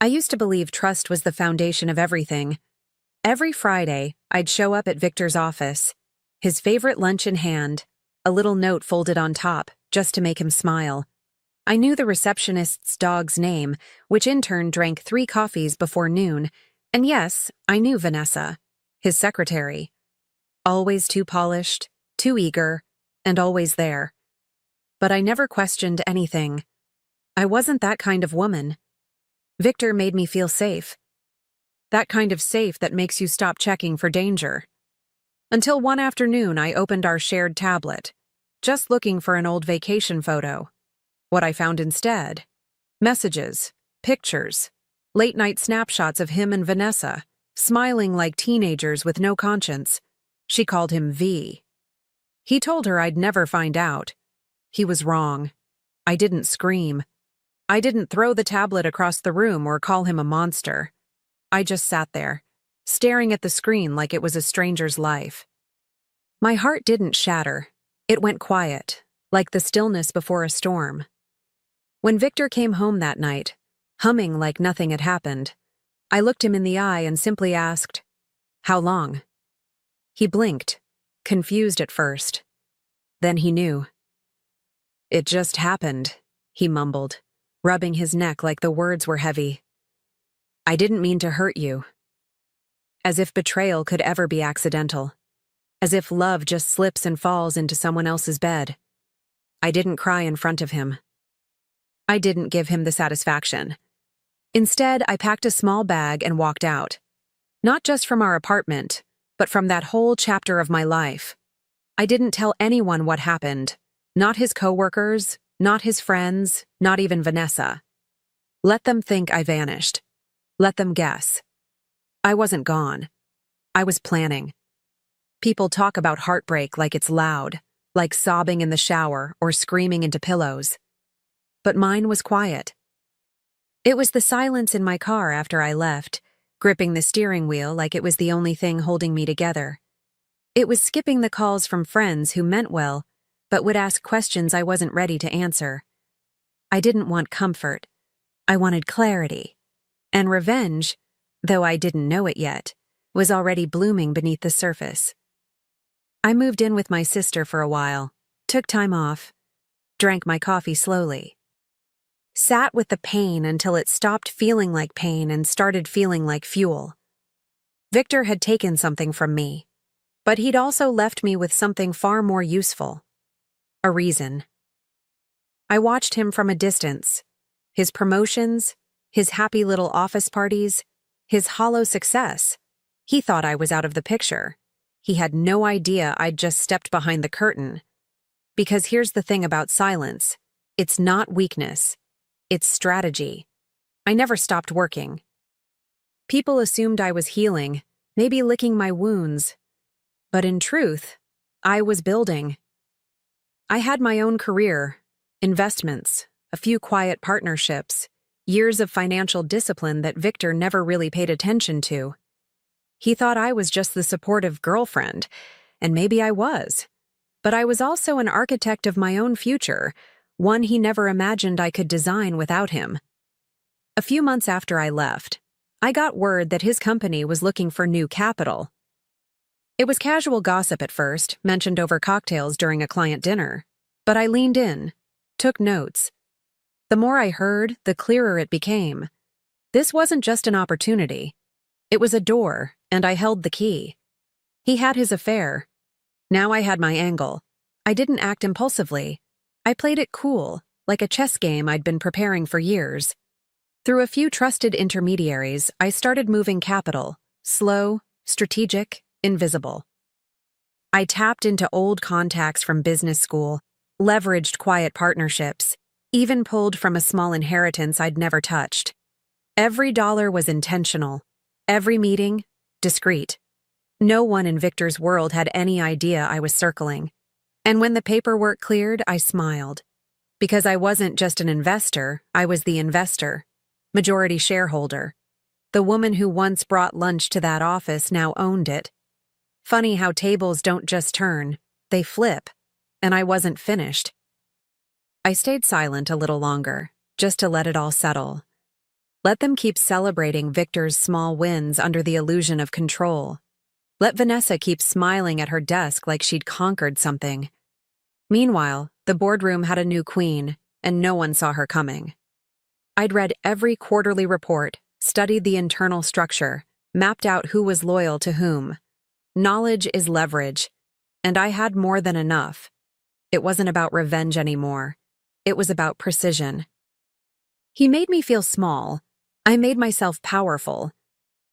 I used to believe trust was the foundation of everything. Every Friday, I'd show up at Victor's office, his favorite lunch in hand, a little note folded on top, just to make him smile. I knew the receptionist's dog's name, which in turn drank 3 coffees before noon, and yes, I knew Vanessa, his secretary. Always too polished, too eager, and always there. But I never questioned anything. I wasn't that kind of woman. Victor made me feel safe. That kind of safe that makes you stop checking for danger. Until one afternoon I opened our shared tablet, just looking for an old vacation photo. What I found instead? Messages, pictures, late-night snapshots of him and Vanessa, smiling like teenagers with no conscience. She called him V. He told her I'd never find out. He was wrong. I didn't scream. I didn't throw the tablet across the room or call him a monster. I just sat there, staring at the screen like it was a stranger's life. My heart didn't shatter. It went quiet, like the stillness before a storm. When Victor came home that night, humming like nothing had happened, I looked him in the eye and simply asked, "How long?" He blinked, confused at first. Then he knew. "It just happened," he mumbled, rubbing his neck like the words were heavy. "I didn't mean to hurt you." As if betrayal could ever be accidental. As if love just slips and falls into someone else's bed. I didn't cry in front of him. I didn't give him the satisfaction. Instead, I packed a small bag and walked out. Not just from our apartment, but from that whole chapter of my life. I didn't tell anyone what happened. Not his coworkers, not his friends, not even Vanessa. Let them think I vanished. Let them guess. I wasn't gone. I was planning. People talk about heartbreak like it's loud, like sobbing in the shower or screaming into pillows. But mine was quiet. It was the silence in my car after I left, gripping the steering wheel like it was the only thing holding me together. It was skipping the calls from friends who meant well, but would ask questions I wasn't ready to answer. I didn't want comfort. I wanted clarity. And revenge, though I didn't know it yet, was already blooming beneath the surface. I moved in with my sister for a while, took time off, drank my coffee slowly. Sat with the pain until it stopped feeling like pain and started feeling like fuel. Victor had taken something from me, but he'd also left me with something far more useful. A reason. I watched him from a distance. His promotions, his happy little office parties, his hollow success. He thought I was out of the picture. He had no idea I'd just stepped behind the curtain. Because here's the thing about silence. It's not weakness. It's strategy. I never stopped working. People assumed I was healing, maybe licking my wounds. But in truth, I was building. I had my own career, investments, a few quiet partnerships, years of financial discipline that Victor never really paid attention to. He thought I was just the supportive girlfriend, and maybe I was. But I was also an architect of my own future, one he never imagined I could design without him. A few months after I left, I got word that his company was looking for new capital. It was casual gossip at first, mentioned over cocktails during a client dinner. But I leaned in, took notes. The more I heard, the clearer it became. This wasn't just an opportunity. It was a door, and I held the key. He had his affair. Now I had my angle. I didn't act impulsively. I played it cool, like a chess game I'd been preparing for years. Through a few trusted intermediaries, I started moving capital, slow, strategic, invisible. I tapped into old contacts from business school, leveraged quiet partnerships, even pulled from a small inheritance I'd never touched. Every dollar was intentional, every meeting, discreet. No one in Victor's world had any idea I was circling. And when the paperwork cleared, I smiled. Because I wasn't just an investor, I was the investor, majority shareholder. The woman who once brought lunch to that office now owned it. Funny how tables don't just turn, they flip. And I wasn't finished. I stayed silent a little longer, just to let it all settle. Let them keep celebrating Victor's small wins under the illusion of control. Let Vanessa keep smiling at her desk like she'd conquered something. Meanwhile, the boardroom had a new queen, and no one saw her coming. I'd read every quarterly report, studied the internal structure, mapped out who was loyal to whom. Knowledge is leverage, and I had more than enough. It wasn't about revenge anymore. It was about precision. He made me feel small. I made myself powerful.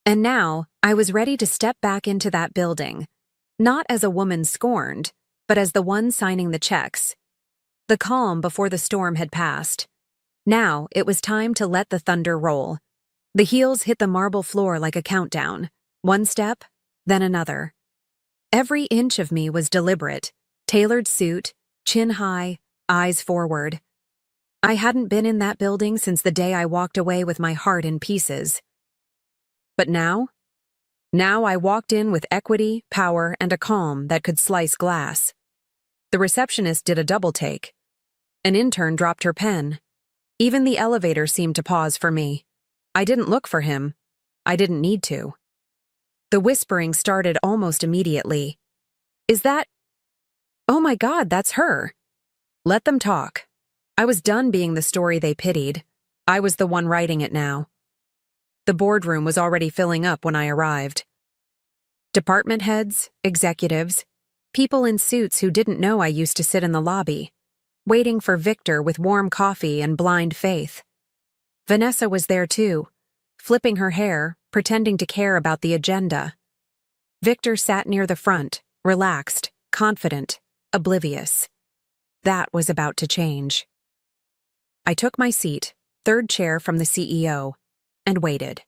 And now, I was ready to step back into that building, not as a woman scorned, but as the one signing the checks. The calm before the storm had passed. Now, it was time to let the thunder roll. The heels hit the marble floor like a countdown. One step, then another. Every inch of me was deliberate, tailored suit, chin high, eyes forward. I hadn't been in that building since the day I walked away with my heart in pieces. But now I walked in with equity, power, and a calm that could slice glass. The receptionist did a double take. An intern dropped her pen. Even the elevator seemed to pause for me. I didn't look for him. I didn't need to. The whispering started almost immediately. Is that... Oh my God, that's her. Let them talk. I was done being the story they pitied. I was the one writing it now. The boardroom was already filling up when I arrived. Department heads, executives, people in suits who didn't know I used to sit in the lobby, waiting for Victor with warm coffee and blind faith. Vanessa was there too, flipping her hair, pretending to care about the agenda. Victor sat near the front, relaxed, confident, oblivious. That was about to change. I took my seat, third chair from the CEO, and waited.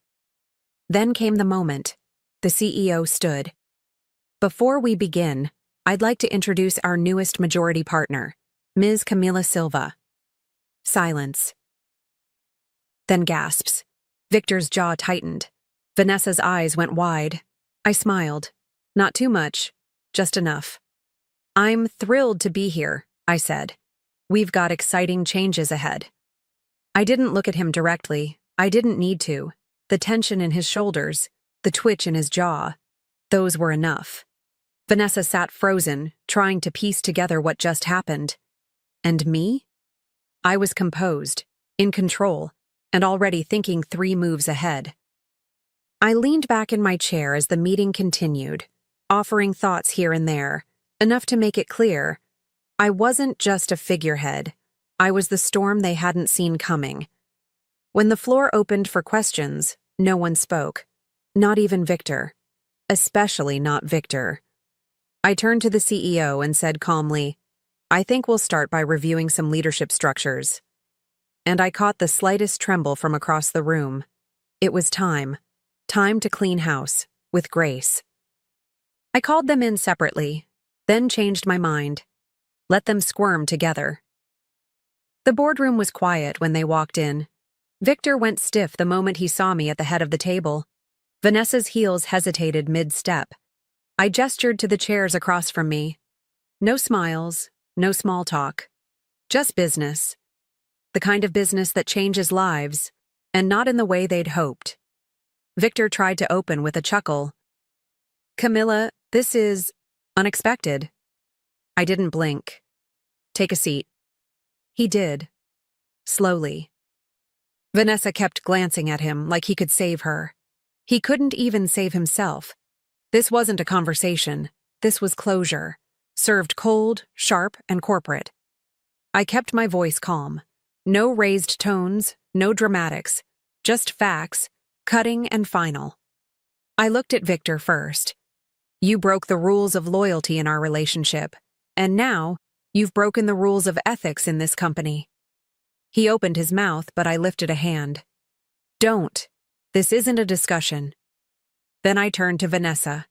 Then came the moment. The CEO stood. Before we begin, I'd like to introduce our newest majority partner, Ms. Camila Silva. Silence. Then gasps. Victor's jaw tightened. Vanessa's eyes went wide. I smiled. Not too much, just enough. I'm thrilled to be here, I said. We've got exciting changes ahead. I didn't look at him directly. I didn't need to. The tension in his shoulders, the twitch in his jaw, those were enough. Vanessa sat frozen, trying to piece together what just happened. And me? I was composed, in control, and already thinking 3 moves ahead. I leaned back in my chair as the meeting continued, offering thoughts here and there, enough to make it clear. I wasn't just a figurehead. I was the storm they hadn't seen coming. When the floor opened for questions, no one spoke. Not even Victor. Especially not Victor. I turned to the CEO and said calmly, I think we'll start by reviewing some leadership structures. And I caught the slightest tremble from across the room. It was time. Time to clean house, with grace. I called them in separately, then changed my mind. Let them squirm together. The boardroom was quiet when they walked in. Victor went stiff the moment he saw me at the head of the table. Vanessa's heels hesitated mid-step. I gestured to the chairs across from me. No smiles, no small talk. Just business. The kind of business that changes lives, and not in the way they'd hoped. Victor tried to open with a chuckle. Camilla, this is unexpected. I didn't blink. Take a seat. He did. Slowly. Vanessa kept glancing at him like he could save her. He couldn't even save himself. This wasn't a conversation. This was closure. Served cold, sharp, and corporate. I kept my voice calm. No raised tones, no dramatics. Just facts, cutting and final. I looked at Victor first. You broke the rules of loyalty in our relationship, and now you've broken the rules of ethics in this company. He opened his mouth, but I lifted a hand. Don't. This isn't a discussion. Then I turned to Vanessa.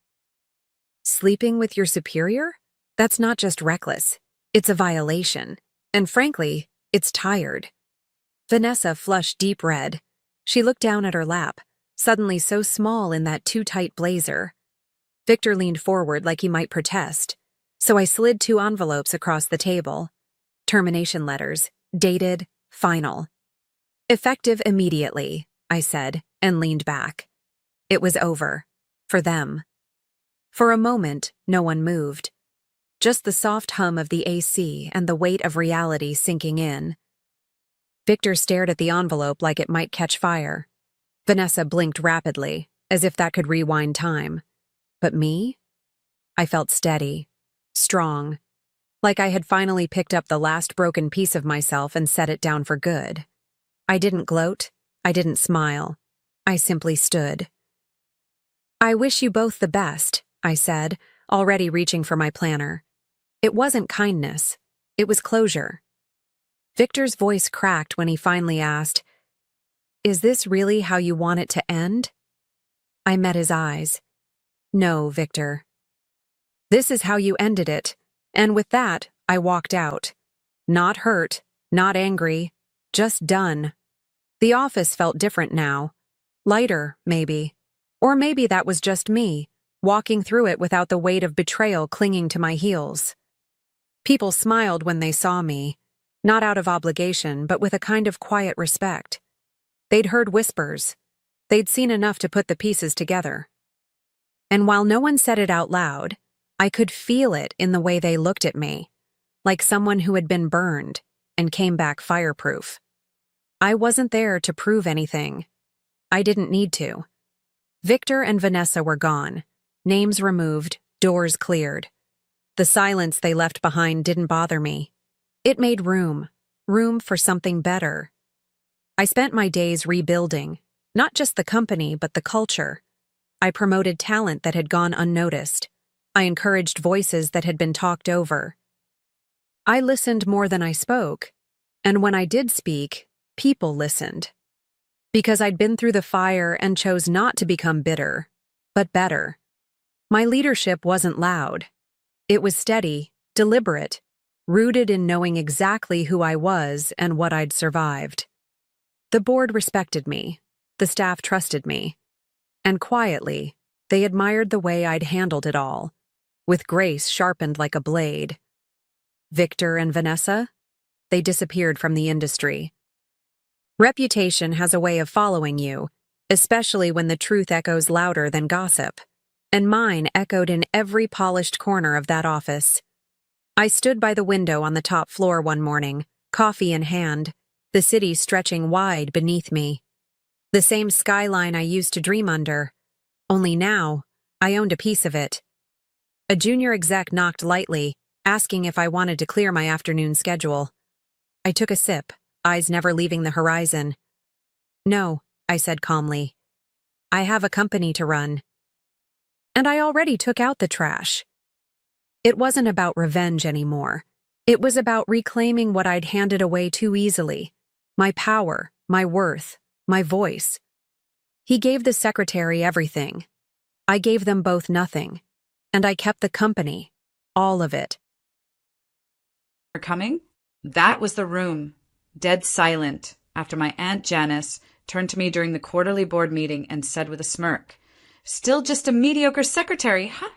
Sleeping with your superior? That's not just reckless. It's a violation. And frankly, it's tired. Vanessa flushed deep red. She looked down at her lap, suddenly so small in that too-tight blazer. Victor leaned forward like he might protest, so I slid 2 envelopes across the table. Termination letters, dated, final. Effective immediately, I said, and leaned back. It was over. For them. For a moment, no one moved. Just the soft hum of the AC and the weight of reality sinking in. Victor stared at the envelope like it might catch fire. Vanessa blinked rapidly, as if that could rewind time. But me? I felt steady, strong, like I had finally picked up the last broken piece of myself and set it down for good. I didn't gloat, I didn't smile. I simply stood. I wish you both the best, I said, already reaching for my planner. It wasn't kindness, it was closure. Victor's voice cracked when he finally asked, "Is this really how you want it to end?" I met his eyes. No, Victor. This is how you ended it, and with that, I walked out. Not hurt, not angry, just done. The office felt different now. Lighter, maybe. Or maybe that was just me, walking through it without the weight of betrayal clinging to my heels. People smiled when they saw me, not out of obligation, but with a kind of quiet respect. They'd heard whispers. They'd seen enough to put the pieces together. And while no one said it out loud, I could feel it in the way they looked at me, like someone who had been burned and came back fireproof. I wasn't there to prove anything. I didn't need to. Victor and Vanessa were gone, names removed, doors cleared. The silence they left behind didn't bother me. It made room for something better. I spent my days rebuilding, not just the company, but the culture. I promoted talent that had gone unnoticed. I encouraged voices that had been talked over. I listened more than I spoke, and when I did speak, people listened. Because I'd been through the fire and chose not to become bitter, but better. My leadership wasn't loud. It was steady, deliberate, rooted in knowing exactly who I was and what I'd survived. The board respected me, the staff trusted me, and quietly, they admired the way I'd handled it all, with grace sharpened like a blade. Victor and Vanessa? They disappeared from the industry. Reputation has a way of following you, especially when the truth echoes louder than gossip, and mine echoed in every polished corner of that office. I stood by the window on the top floor one morning, coffee in hand, the city stretching wide beneath me. The same skyline I used to dream under, only now, I owned a piece of it. A junior exec knocked lightly, asking if I wanted to clear my afternoon schedule. I took a sip, eyes never leaving the horizon. "No," I said calmly. "I have a company to run." And I already took out the trash. It wasn't about revenge anymore. It was about reclaiming what I'd handed away too easily. My power, my worth, my voice. He gave the secretary everything. I gave them both nothing. And I kept the company, all of it. "Are coming?" That was the room, dead silent, after my Aunt Janice turned to me during the quarterly board meeting and said with a smirk, "Still just a mediocre secretary, huh?"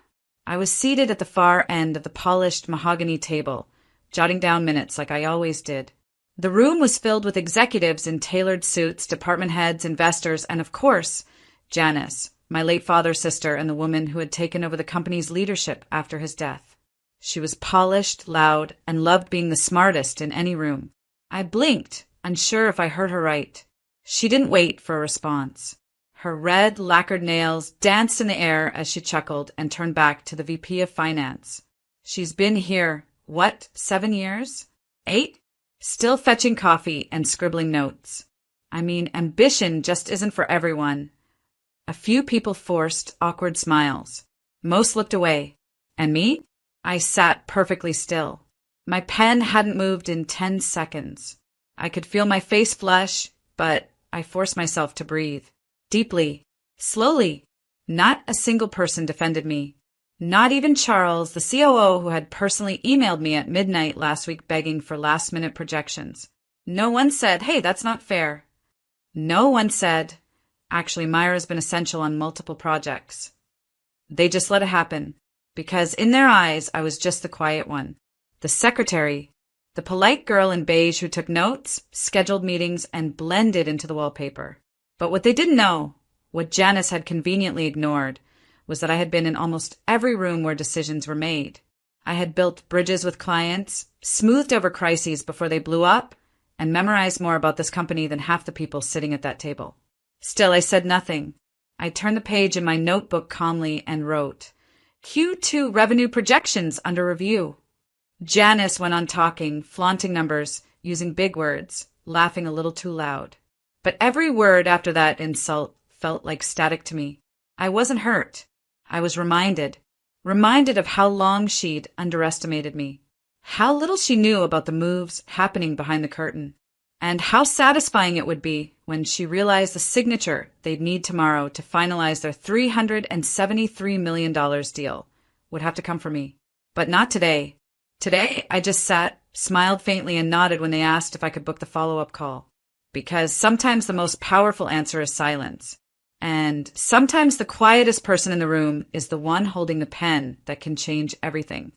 I was seated at the far end of the polished mahogany table, jotting down minutes like I always did. The room was filled with executives in tailored suits, department heads, investors, and of course, Janice, my late father's sister and the woman who had taken over the company's leadership after his death. She was polished, loud, and loved being the smartest in any room. I blinked, unsure if I heard her right. She didn't wait for a response. Her red, lacquered nails danced in the air as she chuckled and turned back to the VP of Finance. "She's been here, 7 years? 8? Still fetching coffee and scribbling notes. I mean, ambition just isn't for everyone." A few people forced awkward smiles. Most looked away. And me? I sat perfectly still. My pen hadn't moved in 10 seconds. I could feel my face flush, but I forced myself to breathe. Deeply. Slowly. Not a single person defended me. Not even Charles, the COO who had personally emailed me at midnight last week begging for last-minute projections. No one said, "Hey, that's not fair." No one said, "Actually, Myra's been essential on multiple projects." They just let it happen, because in their eyes, I was just the quiet one. The secretary, the polite girl in beige who took notes, scheduled meetings, and blended into the wallpaper. But what they didn't know, what Janice had conveniently ignored, was that I had been in almost every room where decisions were made. I had built bridges with clients, smoothed over crises before they blew up, and memorized more about this company than half the people sitting at that table. Still, I said nothing. I turned the page in my notebook calmly and wrote, Q2 revenue projections under review. Janice went on talking, flaunting numbers, using big words, laughing a little too loud. But every word after that insult felt like static to me. I wasn't hurt. I was reminded of how long she'd underestimated me, how little she knew about the moves happening behind the curtain, and how satisfying it would be when she realized the signature they'd need tomorrow to finalize their $373 million deal would have to come from me. But not today. Today, I just sat, smiled faintly, and nodded when they asked if I could book the follow-up call. Because sometimes the most powerful answer is silence. And sometimes the quietest person in the room is the one holding the pen that can change everything.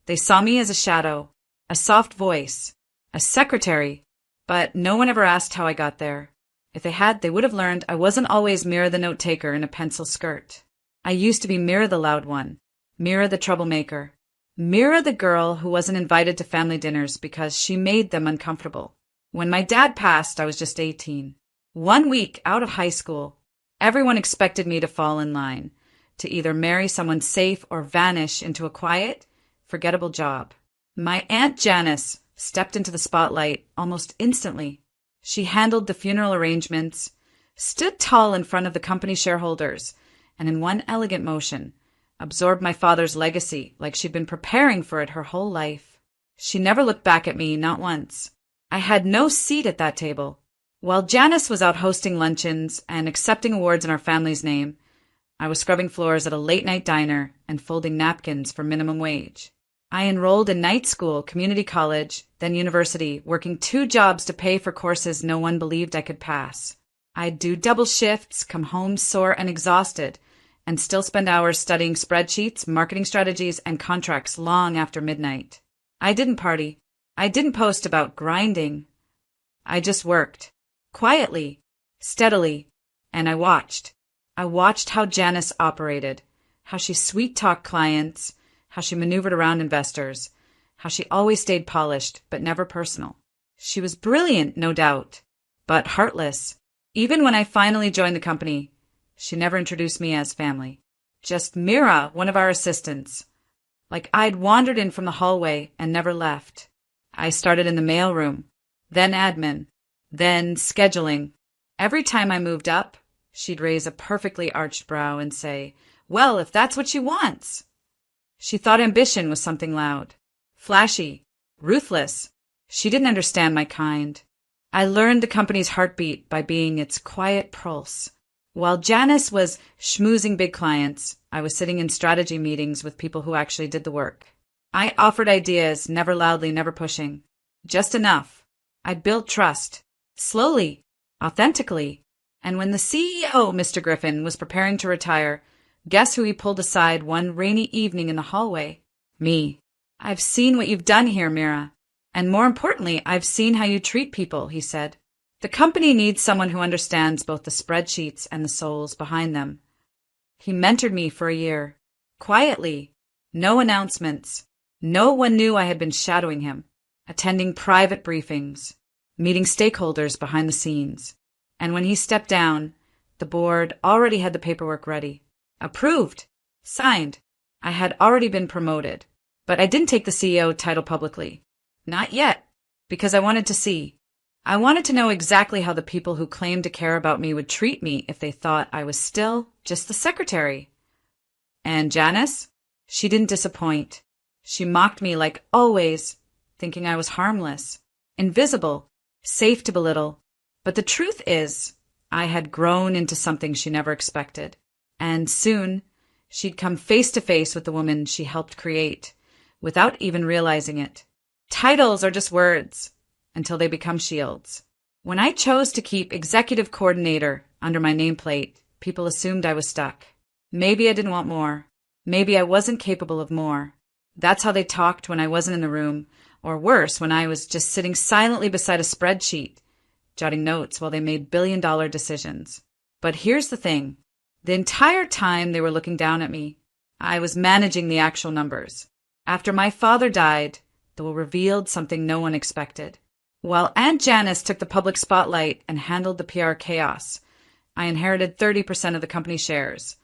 They saw me as a shadow, a soft voice, a secretary, but no one ever asked how I got there. If they had, they would have learned I wasn't always Mira the note-taker in a pencil skirt. I used to be Mira the loud one, Mira the troublemaker, Mira the girl who wasn't invited to family dinners because she made them uncomfortable. When my dad passed, I was just 18. 1 week out of high school. Everyone expected me to fall in line, to either marry someone safe or vanish into a quiet, forgettable job. My Aunt Janice stepped into the spotlight almost instantly. She handled the funeral arrangements, stood tall in front of the company shareholders, and in one elegant motion, absorbed my father's legacy like she'd been preparing for it her whole life. She never looked back at me, not once. I had no seat at that table. While Janice was out hosting luncheons and accepting awards in our family's name, I was scrubbing floors at a late-night diner and folding napkins for minimum wage. I enrolled in night school, community college, then university, working 2 jobs to pay for courses no one believed I could pass. I'd do double shifts, come home sore and exhausted, and still spend hours studying spreadsheets, marketing strategies, and contracts long after midnight. I didn't party. I didn't post about grinding. I just worked. Quietly, steadily, and I watched. I watched how Janice operated, how she sweet-talked clients, how she maneuvered around investors, how she always stayed polished but never personal. She was brilliant, no doubt, but heartless. Even when I finally joined the company, she never introduced me as family. Just Mira, one of our assistants. Like I'd wandered in from the hallway and never left. I started in the mailroom, then admin, then scheduling. Every time I moved up, she'd raise a perfectly arched brow and say, "Well, if that's what she wants." She thought ambition was something loud, flashy, ruthless. She didn't understand my kind. I learned the company's heartbeat by being its quiet pulse. While Janice was schmoozing big clients, I was sitting in strategy meetings with people who actually did the work. I offered ideas, never loudly, never pushing. Just enough. I'd built trust. Slowly, authentically. And when the CEO, Mr. Griffin, was preparing to retire, guess who he pulled aside one rainy evening in the hallway? Me. "I've seen what you've done here, Mira. And more importantly, I've seen how you treat people," he said. "The company needs someone who understands both the spreadsheets and the souls behind them." He mentored me for a year. Quietly. No announcements. No one knew I had been shadowing him. Attending private briefings. Meeting stakeholders behind the scenes. And when he stepped down, the board already had the paperwork ready. Approved. Signed. I had already been promoted. But I didn't take the CEO title publicly. Not yet. Because I wanted to see. I wanted to know exactly how the people who claimed to care about me would treat me if they thought I was still just the secretary. And Janice? She didn't disappoint. She mocked me like always, thinking I was harmless, invisible, safe to belittle. But the truth is, I had grown into something she never expected. And soon, she'd come face to face with the woman she helped create, without even realizing it. Titles are just words, until they become shields. When I chose to keep executive coordinator under my nameplate, people assumed I was stuck. Maybe I didn't want more. Maybe I wasn't capable of more. That's how they talked when I wasn't in the room, or worse, when I was just sitting silently beside a spreadsheet, jotting notes while they made billion-dollar decisions. But here's the thing. The entire time they were looking down at me, I was managing the actual numbers. After my father died, they revealed something no one expected. While Aunt Janice took the public spotlight and handled the PR chaos, I inherited 30% of the company shares,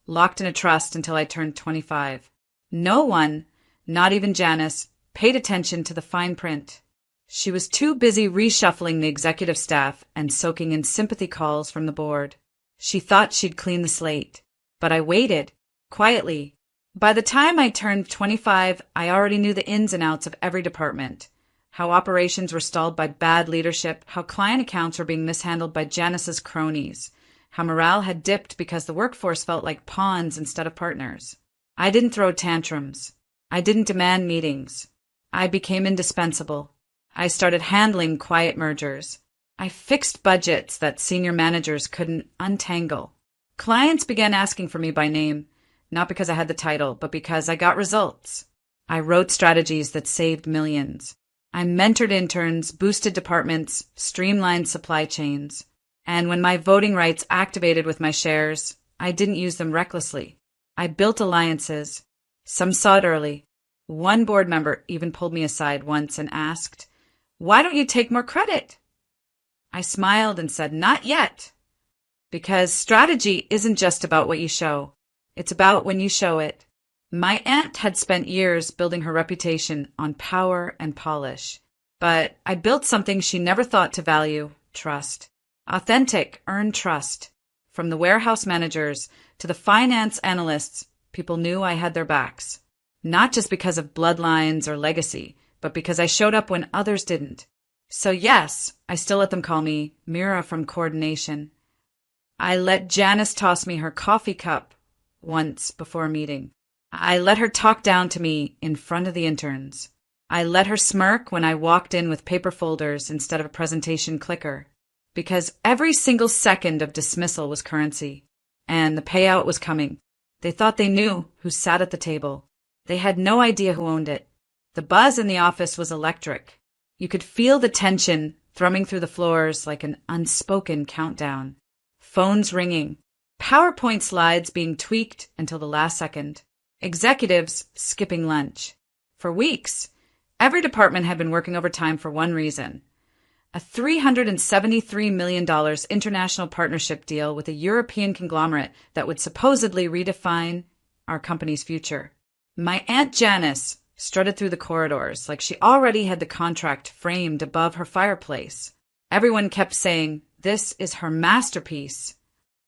locked in a trust until I turned 25. No one, not even Janice, paid attention to the fine print. She was too busy reshuffling the executive staff and soaking in sympathy calls from the board. She thought she'd clean the slate, but I waited, quietly. By the time I turned 25, I already knew the ins and outs of every department. How operations were stalled by bad leadership, how client accounts were being mishandled by Janice's cronies, how morale had dipped because the workforce felt like pawns instead of partners. I didn't throw tantrums. I didn't demand meetings. I became indispensable. I started handling quiet mergers. I fixed budgets that senior managers couldn't untangle. Clients began asking for me by name, not because I had the title, but because I got results. I wrote strategies that saved millions. I mentored interns, boosted departments, streamlined supply chains. And when my voting rights activated with my shares, I didn't use them recklessly. I built alliances. Some saw it early. One board member even pulled me aside once and asked, "Why don't you take more credit?" I smiled and said, "Not yet." Because strategy isn't just about what you show. It's about when you show it. My aunt had spent years building her reputation on power and polish. But I built something she never thought to value: trust. Authentic, earned trust. From the warehouse managers to the finance analysts, people knew I had their backs. Not just because of bloodlines or legacy, but because I showed up when others didn't. So yes, I still let them call me Mira from Coordination. I let Janice toss me her coffee cup once before a meeting. I let her talk down to me in front of the interns. I let her smirk when I walked in with paper folders instead of a presentation clicker. Because every single second of dismissal was currency. And the payout was coming. They thought they knew who sat at the table. They had no idea who owned it. The buzz in the office was electric. You could feel the tension thrumming through the floors like an unspoken countdown. Phones ringing. PowerPoint slides being tweaked until the last second. Executives skipping lunch. For weeks, every department had been working overtime for one reason: a $373 million international partnership deal with a European conglomerate that would supposedly redefine our company's future. My Aunt Janice strutted through the corridors like she already had the contract framed above her fireplace. Everyone kept saying, "This is her masterpiece."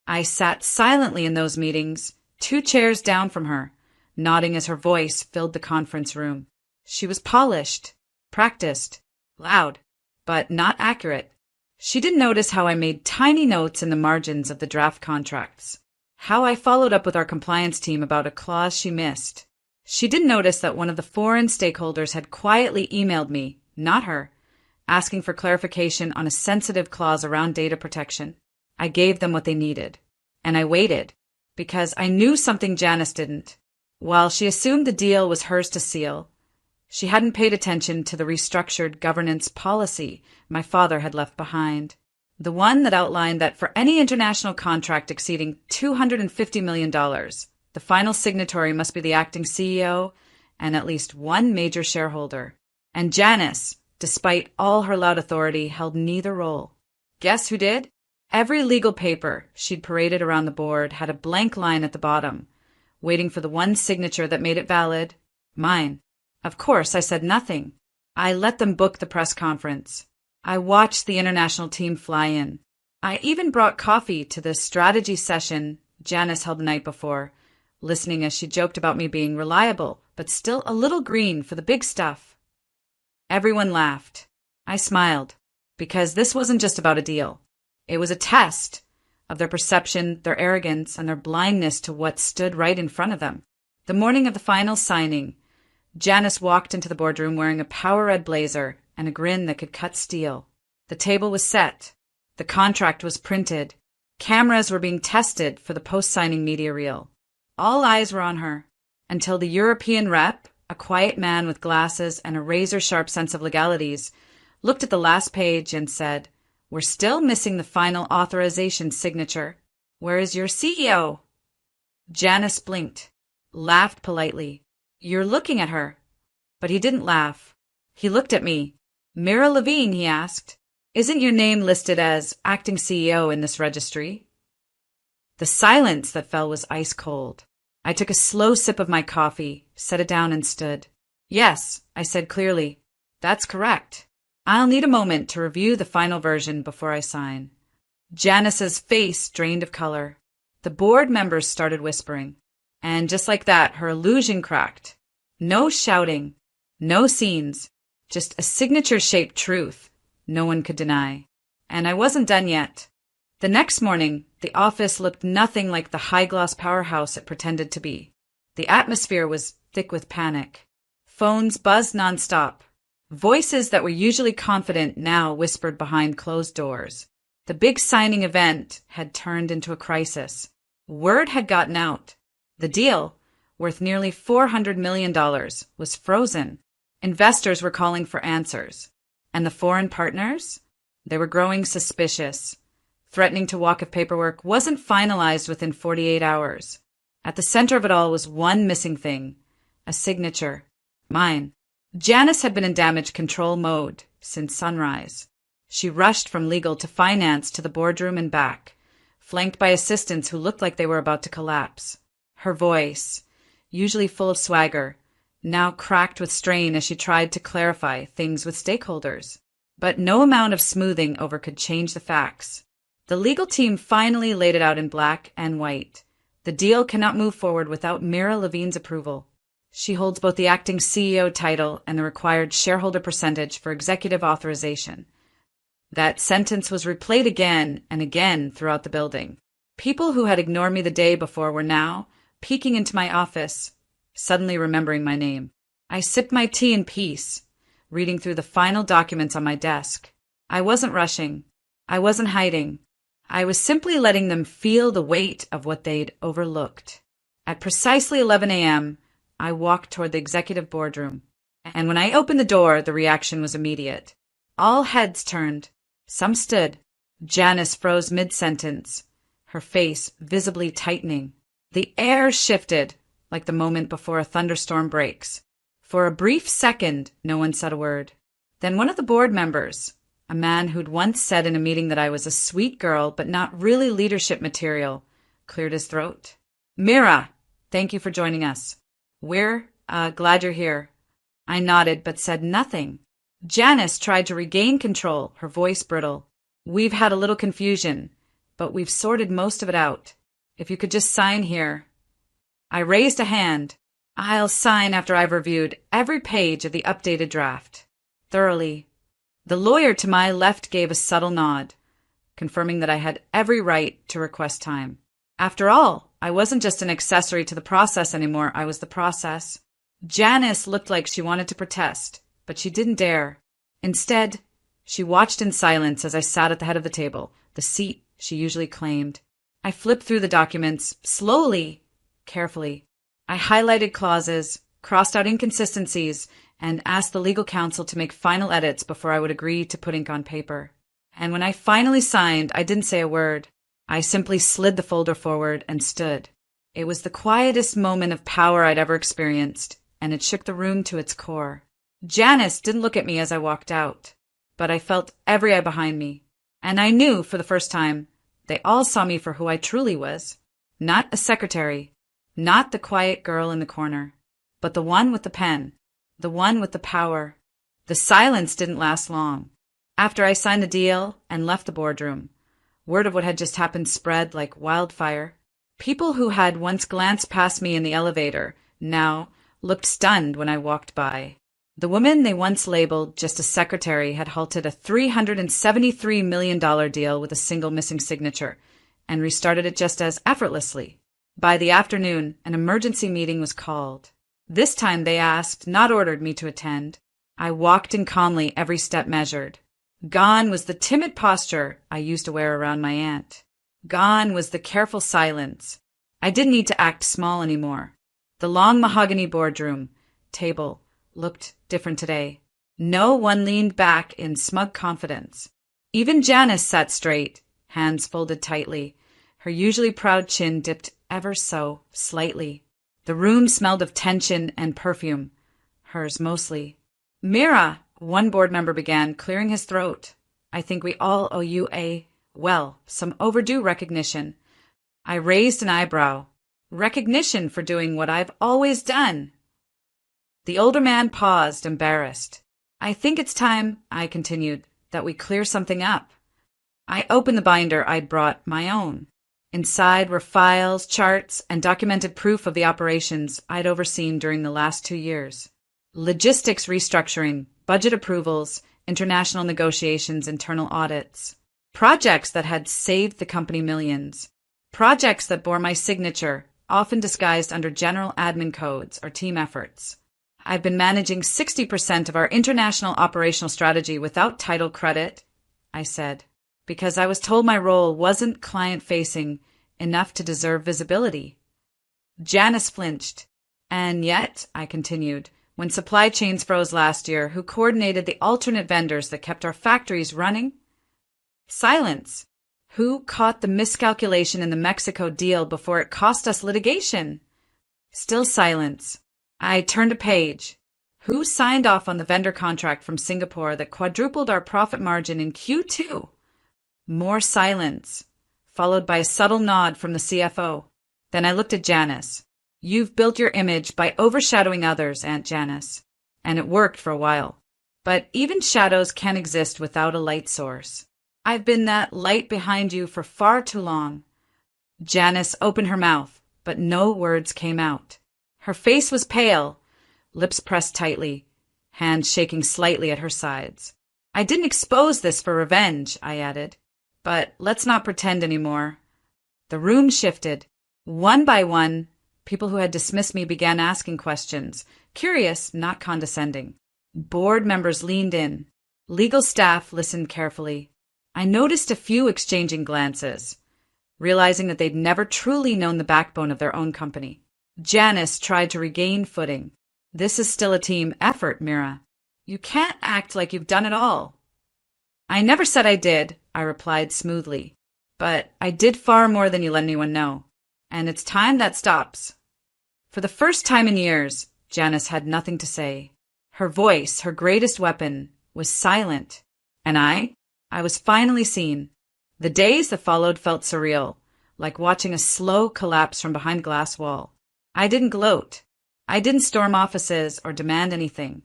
I sat silently in those meetings, 2 chairs down from her, nodding as her voice filled the conference room. She was polished, practiced, loud, but not accurate. She didn't notice how I made tiny notes in the margins of the draft contracts, how I followed up with our compliance team about a clause she missed. She didn't notice that one of the foreign stakeholders had quietly emailed me, not her, asking for clarification on a sensitive clause around data protection. I gave them what they needed. And I waited, because I knew something Janice didn't. While she assumed the deal was hers to seal, she hadn't paid attention to the restructured governance policy my father had left behind. The one that outlined that for any international contract exceeding $250 million, the final signatory must be the acting CEO and at least one major shareholder. And Janice, despite all her loud authority, held neither role. Guess who did? Every legal paper she'd paraded around the board had a blank line at the bottom, waiting for the one signature that made it valid: mine. Of course, I said nothing. I let them book the press conference. I watched the international team fly in. I even brought coffee to the strategy session Janice held the night before, listening as she joked about me being reliable, but still a little green for the big stuff. Everyone laughed. I smiled, because this wasn't just about a deal. It was a test of their perception, their arrogance, and their blindness to what stood right in front of them. The morning of the final signing, Janice walked into the boardroom wearing a power red blazer and a grin that could cut steel. The table was set. The contract was printed. Cameras were being tested for the post-signing media reel. All eyes were on her, until the European rep, a quiet man with glasses and a razor-sharp sense of legalities, looked at the last page and said, "We're still missing the final authorization signature." Where is your CEO? Janice blinked, laughed politely. You're looking at her. But he didn't laugh. He looked at me. Mira Levine, he asked. Isn't your name listed as acting CEO in this registry? The silence that fell was ice cold. I took a slow sip of my coffee, set it down and stood. Yes, I said clearly. That's correct. I'll need a moment to review the final version before I sign. Janice's face drained of color. The board members started whispering. And just like that, her illusion cracked. No shouting, no scenes, just a signature-shaped truth no one could deny. And I wasn't done yet. The next morning, the office looked nothing like the high-gloss powerhouse it pretended to be. The atmosphere was thick with panic. Phones buzzed nonstop. Voices that were usually confident now whispered behind closed doors. The big signing event had turned into a crisis. Word had gotten out. The deal, worth nearly $400 million, was frozen. Investors were calling for answers. And the foreign partners? They were growing suspicious, threatening to walk if paperwork wasn't finalized within 48 hours. At the center of it all was one missing thing, a signature. Mine. Janice had been in damage control mode since sunrise. She rushed from legal to finance to the boardroom and back, flanked by assistants who looked like they were about to collapse. Her voice, usually full of swagger, now cracked with strain as she tried to clarify things with stakeholders. But no amount of smoothing over could change the facts. The legal team finally laid it out in black and white. The deal cannot move forward without Mira Levine's approval. She holds both the acting CEO title and the required shareholder percentage for executive authorization. That sentence was replayed again and again throughout the building. People who had ignored me the day before were now peeking into my office, suddenly remembering my name. I sipped my tea in peace, reading through the final documents on my desk. I wasn't rushing. I wasn't hiding. I was simply letting them feel the weight of what they'd overlooked. At precisely 11 a.m., I walked toward the executive boardroom. And when I opened the door, the reaction was immediate. All heads turned. Some stood. Janice froze mid-sentence, her face visibly tightening. The air shifted, like the moment before a thunderstorm breaks. For a brief second, no one said a word. Then one of the board members, a man who'd once said in a meeting that I was a sweet girl but not really leadership material, cleared his throat. Mira, thank you for joining us. We're glad you're here. I nodded but said nothing. Janice tried to regain control, her voice brittle. We've had a little confusion, but we've sorted most of it out. If you could just sign here. I raised a hand. I'll sign after I've reviewed every page of the updated draft. Thoroughly. The lawyer to my left gave a subtle nod, confirming that I had every right to request time. After all, I wasn't just an accessory to the process anymore, I was the process. Janice looked like she wanted to protest, but she didn't dare. Instead, she watched in silence as I sat at the head of the table, the seat she usually claimed. I flipped through the documents, slowly, carefully. I highlighted clauses, crossed out inconsistencies, and asked the legal counsel to make final edits before I would agree to put ink on paper. And when I finally signed, I didn't say a word. I simply slid the folder forward and stood. It was the quietest moment of power I'd ever experienced, and it shook the room to its core. Janice didn't look at me as I walked out, but I felt every eye behind me, and I knew for the first time they all saw me for who I truly was. Not a secretary, not the quiet girl in the corner, but the one with the pen, the one with the power. The silence didn't last long. After I signed the deal and left the boardroom, word of what had just happened spread like wildfire. People who had once glanced past me in the elevator now looked stunned when I walked by. The woman they once labeled just a secretary had halted a $373 million deal with a single missing signature and restarted it just as effortlessly. By the afternoon, an emergency meeting was called. This time they asked, not ordered, me to attend. I walked in calmly, every step measured. Gone was the timid posture I used to wear around my aunt. Gone was the careful silence. I didn't need to act small anymore. The long mahogany boardroom table looked different today. No one leaned back in smug confidence. Even Janice sat straight, hands folded tightly, Her usually proud chin dipped ever so slightly. The room smelled of tension and perfume. Hers mostly. "Mira," one board member began, clearing his throat. "I think we all owe you some overdue recognition." I raised an eyebrow. "Recognition for doing what I've always done." The older man paused, embarrassed. "I think it's time," I continued, "that we clear something up." I opened the binder I'd brought, my own. Inside were files, charts, and documented proof of the operations I'd overseen during the last 2 years. Logistics restructuring, budget approvals, international negotiations, internal audits. Projects that had saved the company millions. Projects that bore my signature, often disguised under general admin codes or team efforts. I've been managing 60% of our international operational strategy without title credit, I said, because I was told my role wasn't client-facing enough to deserve visibility. Janice flinched. "And yet," I continued, "when supply chains froze last year, who coordinated the alternate vendors that kept our factories running?" Silence. "Who caught the miscalculation in the Mexico deal before it cost us litigation?" Still silence. I turned a page. "Who signed off on the vendor contract from Singapore that quadrupled our profit margin in Q2? More silence, followed by a subtle nod from the CFO. Then I looked at Janice. "You've built your image by overshadowing others, Aunt Janice. And it worked for a while. But even shadows can't exist without a light source. I've been that light behind you for far too long." Janice opened her mouth, but no words came out. Her face was pale, lips pressed tightly, hands shaking slightly at her sides. "I didn't expose this for revenge," I added. "But let's not pretend anymore." The room shifted. One by one, people who had dismissed me began asking questions, curious, not condescending. Board members leaned in. Legal staff listened carefully. I noticed a few exchanging glances, realizing that they'd never truly known the backbone of their own company. Janice tried to regain footing. "This is still a team effort, Mira. You can't act like you've done it all." "I never said I did," I replied smoothly. "But I did far more than you let anyone know. And it's time that stops." For the first time in years, Janice had nothing to say. Her voice, her greatest weapon, was silent. And I was finally seen. The days that followed felt surreal, like watching a slow collapse from behind a glass wall. I didn't gloat. I didn't storm offices or demand anything.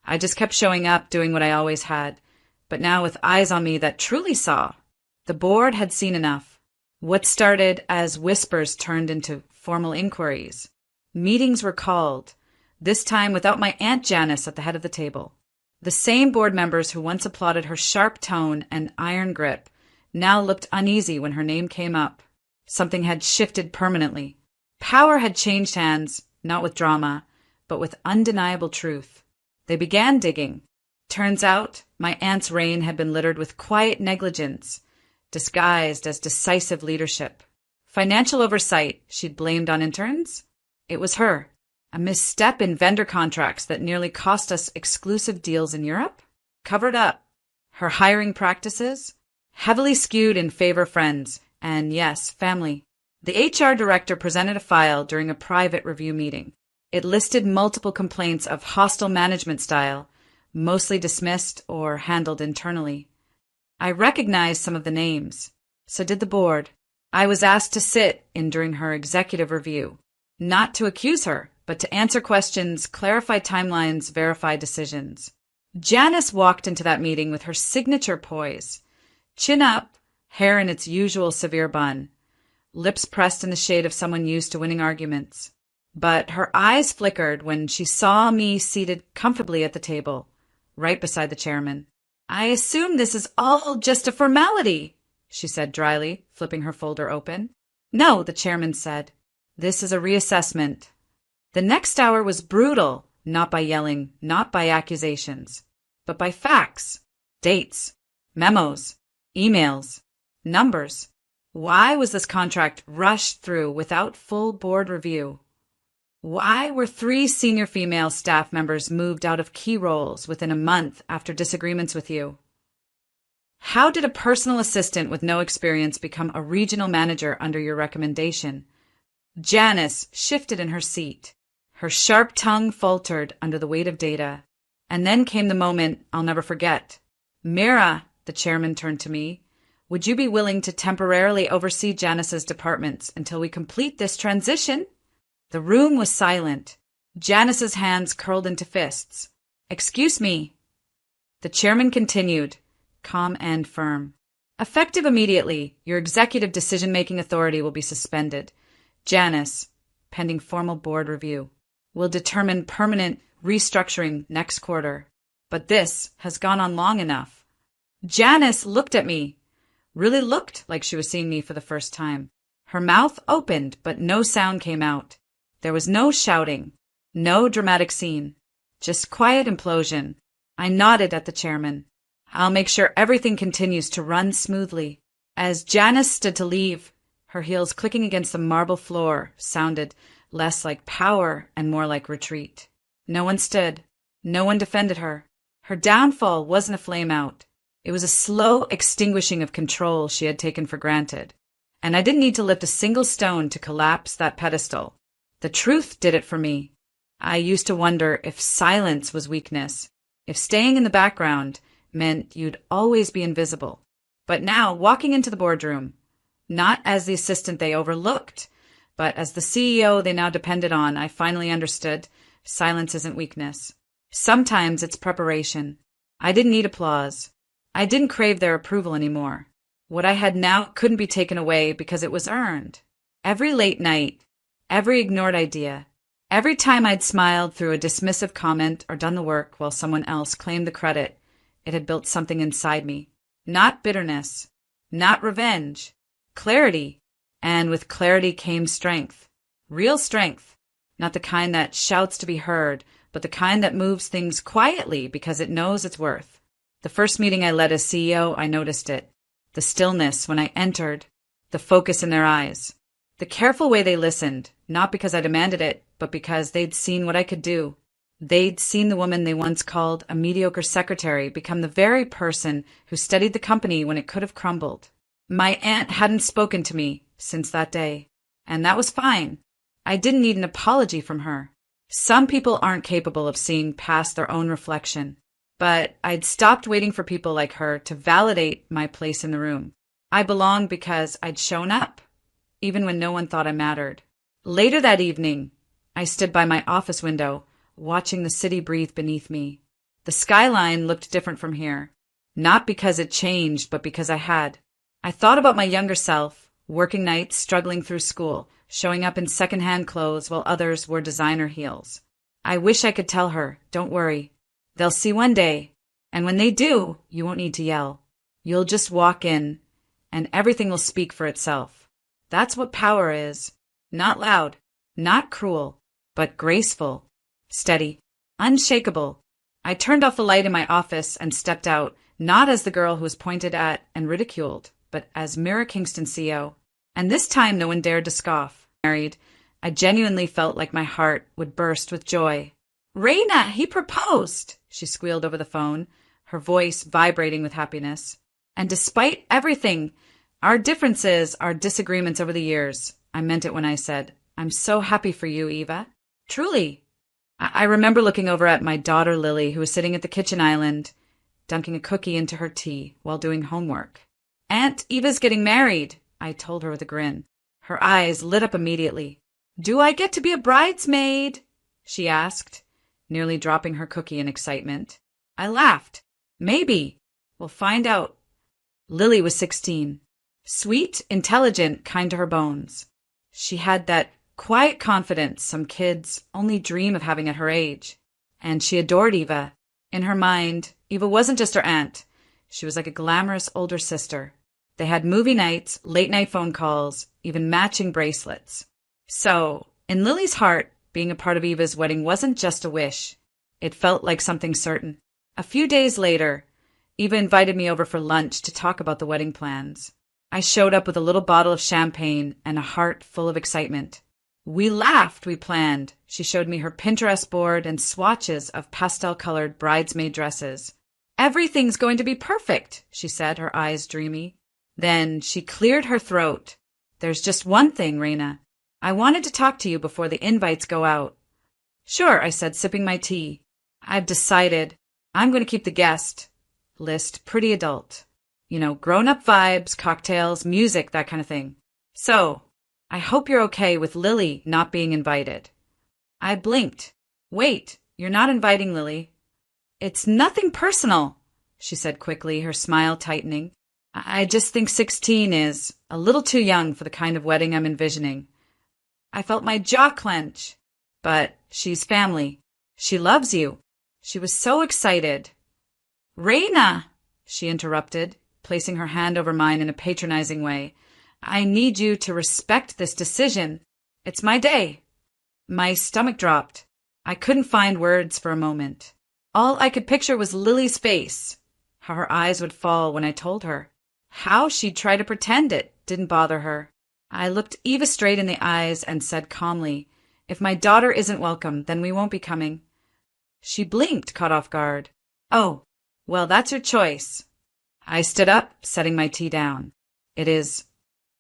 I just kept showing up, doing what I always had, but now with eyes on me that truly saw. The board had seen enough. What started as whispers turned into formal inquiries. Meetings were called, this time without my Aunt Janice at the head of the table. The same board members who once applauded her sharp tone and iron grip now looked uneasy when her name came up. Something had shifted permanently. Power had changed hands, not with drama, but with undeniable truth. They began digging. Turns out, my aunt's reign had been littered with quiet negligence, disguised as decisive leadership. Financial oversight she'd blamed on interns? It was her. A misstep in vendor contracts that nearly cost us exclusive deals in Europe? Covered up. Her hiring practices? Heavily skewed in favor of friends, and yes, family. The HR director presented a file during a private review meeting. It listed multiple complaints of hostile management style, mostly dismissed or handled internally. I recognized some of the names. So did the board. I was asked to sit in during her executive review. Not to accuse her, but to answer questions, clarify timelines, verify decisions. Janice walked into that meeting with her signature poise. Chin up, hair in its usual severe bun. Lips pressed in the shade of someone used to winning arguments. But her eyes flickered when she saw me seated comfortably at the table, right beside the chairman. "I assume this is all just a formality," she said dryly, flipping her folder open. "No," the chairman said. "This is a reassessment." The next hour was brutal, not by yelling, not by accusations, but by facts, dates, memos, emails, numbers. Why was this contract rushed through without full board review? Why were 3 senior female staff members moved out of key roles within a month after disagreements with you? How did a personal assistant with no experience become a regional manager under your recommendation? Janice shifted in her seat. Her sharp tongue faltered under the weight of data. And then came the moment I'll never forget. Mira, the chairman turned to me. Would you be willing to temporarily oversee Janice's departments until we complete this transition? The room was silent. Janice's hands curled into fists. Excuse me. The chairman continued, calm and firm. Effective immediately, your executive decision-making authority will be suspended. Janice, pending formal board review, will determine permanent restructuring next quarter. But this has gone on long enough. Janice looked at me, really looked like she was seeing me for the first time. Her mouth opened, but no sound came out. There was no shouting, no dramatic scene, just quiet implosion. I nodded at the chairman. I'll make sure everything continues to run smoothly. As Janice stood to leave, her heels clicking against the marble floor sounded less like power and more like retreat. No one stood. No one defended her. Her downfall wasn't a flame out. It was a slow extinguishing of control she had taken for granted. And I didn't need to lift a single stone to collapse that pedestal. The truth did it for me. I used to wonder if silence was weakness, if staying in the background meant you'd always be invisible. But now, walking into the boardroom, not as the assistant they overlooked, but as the CEO they now depended on, I finally understood silence isn't weakness. Sometimes it's preparation. I didn't need applause. I didn't crave their approval anymore. What I had now couldn't be taken away because it was earned. Every late night, every ignored idea, every time I'd smiled through a dismissive comment or done the work while someone else claimed the credit, it had built something inside me. Not bitterness, not revenge, clarity. And with clarity came strength. Real strength. Not the kind that shouts to be heard, but the kind that moves things quietly because it knows its worth. The first meeting I led as CEO, I noticed it. The stillness when I entered, the focus in their eyes, the careful way they listened, not because I demanded it, but because they'd seen what I could do. They'd seen the woman they once called a mediocre secretary become the very person who steadied the company when it could have crumbled. My aunt hadn't spoken to me since that day, and that was fine. I didn't need an apology from her. Some people aren't capable of seeing past their own reflection, but I'd stopped waiting for people like her to validate my place in the room. I belonged because I'd shown up, even when no one thought I mattered. Later that evening, I stood by my office window, watching the city breathe beneath me. The skyline looked different from here, not because it changed, but because I had. I thought about my younger self, working nights, struggling through school, showing up in secondhand clothes while others wore designer heels. I wish I could tell her, don't worry. They'll see one day, and when they do, you won't need to yell. You'll just walk in, and everything will speak for itself. That's what power is. Not loud, not cruel, but graceful, steady, unshakable. I turned off the light in my office and stepped out, not as the girl who was pointed at and ridiculed, but as Mira Kingston CEO. And this time no one dared to scoff. Married, I genuinely felt like my heart would burst with joy. Raina, he proposed, she squealed over the phone, her voice vibrating with happiness. And despite everything, our differences, our disagreements over the years, I meant it when I said, I'm so happy for you, Eva. Truly. I remember looking over at my daughter Lily, who was sitting at the kitchen island, dunking a cookie into her tea while doing homework. Aunt Eva's getting married, I told her with a grin. Her eyes lit up immediately. Do I get to be a bridesmaid? She asked, nearly dropping her cookie in excitement. I laughed. Maybe. We'll find out. Lily was 16. Sweet, intelligent, kind to her bones. She had that quiet confidence some kids only dream of having at her age. And she adored Eva. In her mind, Eva wasn't just her aunt. She was like a glamorous older sister. They had movie nights, late-night phone calls, even matching bracelets. So, in Lily's heart, being a part of Eva's wedding wasn't just a wish. It felt like something certain. A few days later, Eva invited me over for lunch to talk about the wedding plans. I showed up with a little bottle of champagne and a heart full of excitement. We laughed, we planned. She showed me her Pinterest board and swatches of pastel-colored bridesmaid dresses. Everything's going to be perfect, she said, her eyes dreamy. Then she cleared her throat. There's just one thing, Raina. I wanted to talk to you before the invites go out. Sure, I said, sipping my tea. I've decided I'm going to keep the guest list pretty adult. Grown-up vibes, cocktails, music, that kind of thing. So, I hope you're okay with Lily not being invited. I blinked. Wait, you're not inviting Lily? It's nothing personal, she said quickly, her smile tightening. I just think 16 is a little too young for the kind of wedding I'm envisioning. I felt my jaw clench. But she's family. She loves you. She was so excited. Raina, she interrupted, placing her hand over mine in a patronizing way. I need you to respect this decision. It's my day. My stomach dropped. I couldn't find words for a moment. All I could picture was Lily's face, how her eyes would fall when I told her, how she'd try to pretend it didn't bother her. I looked Eva straight in the eyes and said calmly, if my daughter isn't welcome, then we won't be coming. She blinked, caught off guard. Oh, well, that's your choice. I stood up, setting my tea down. It is.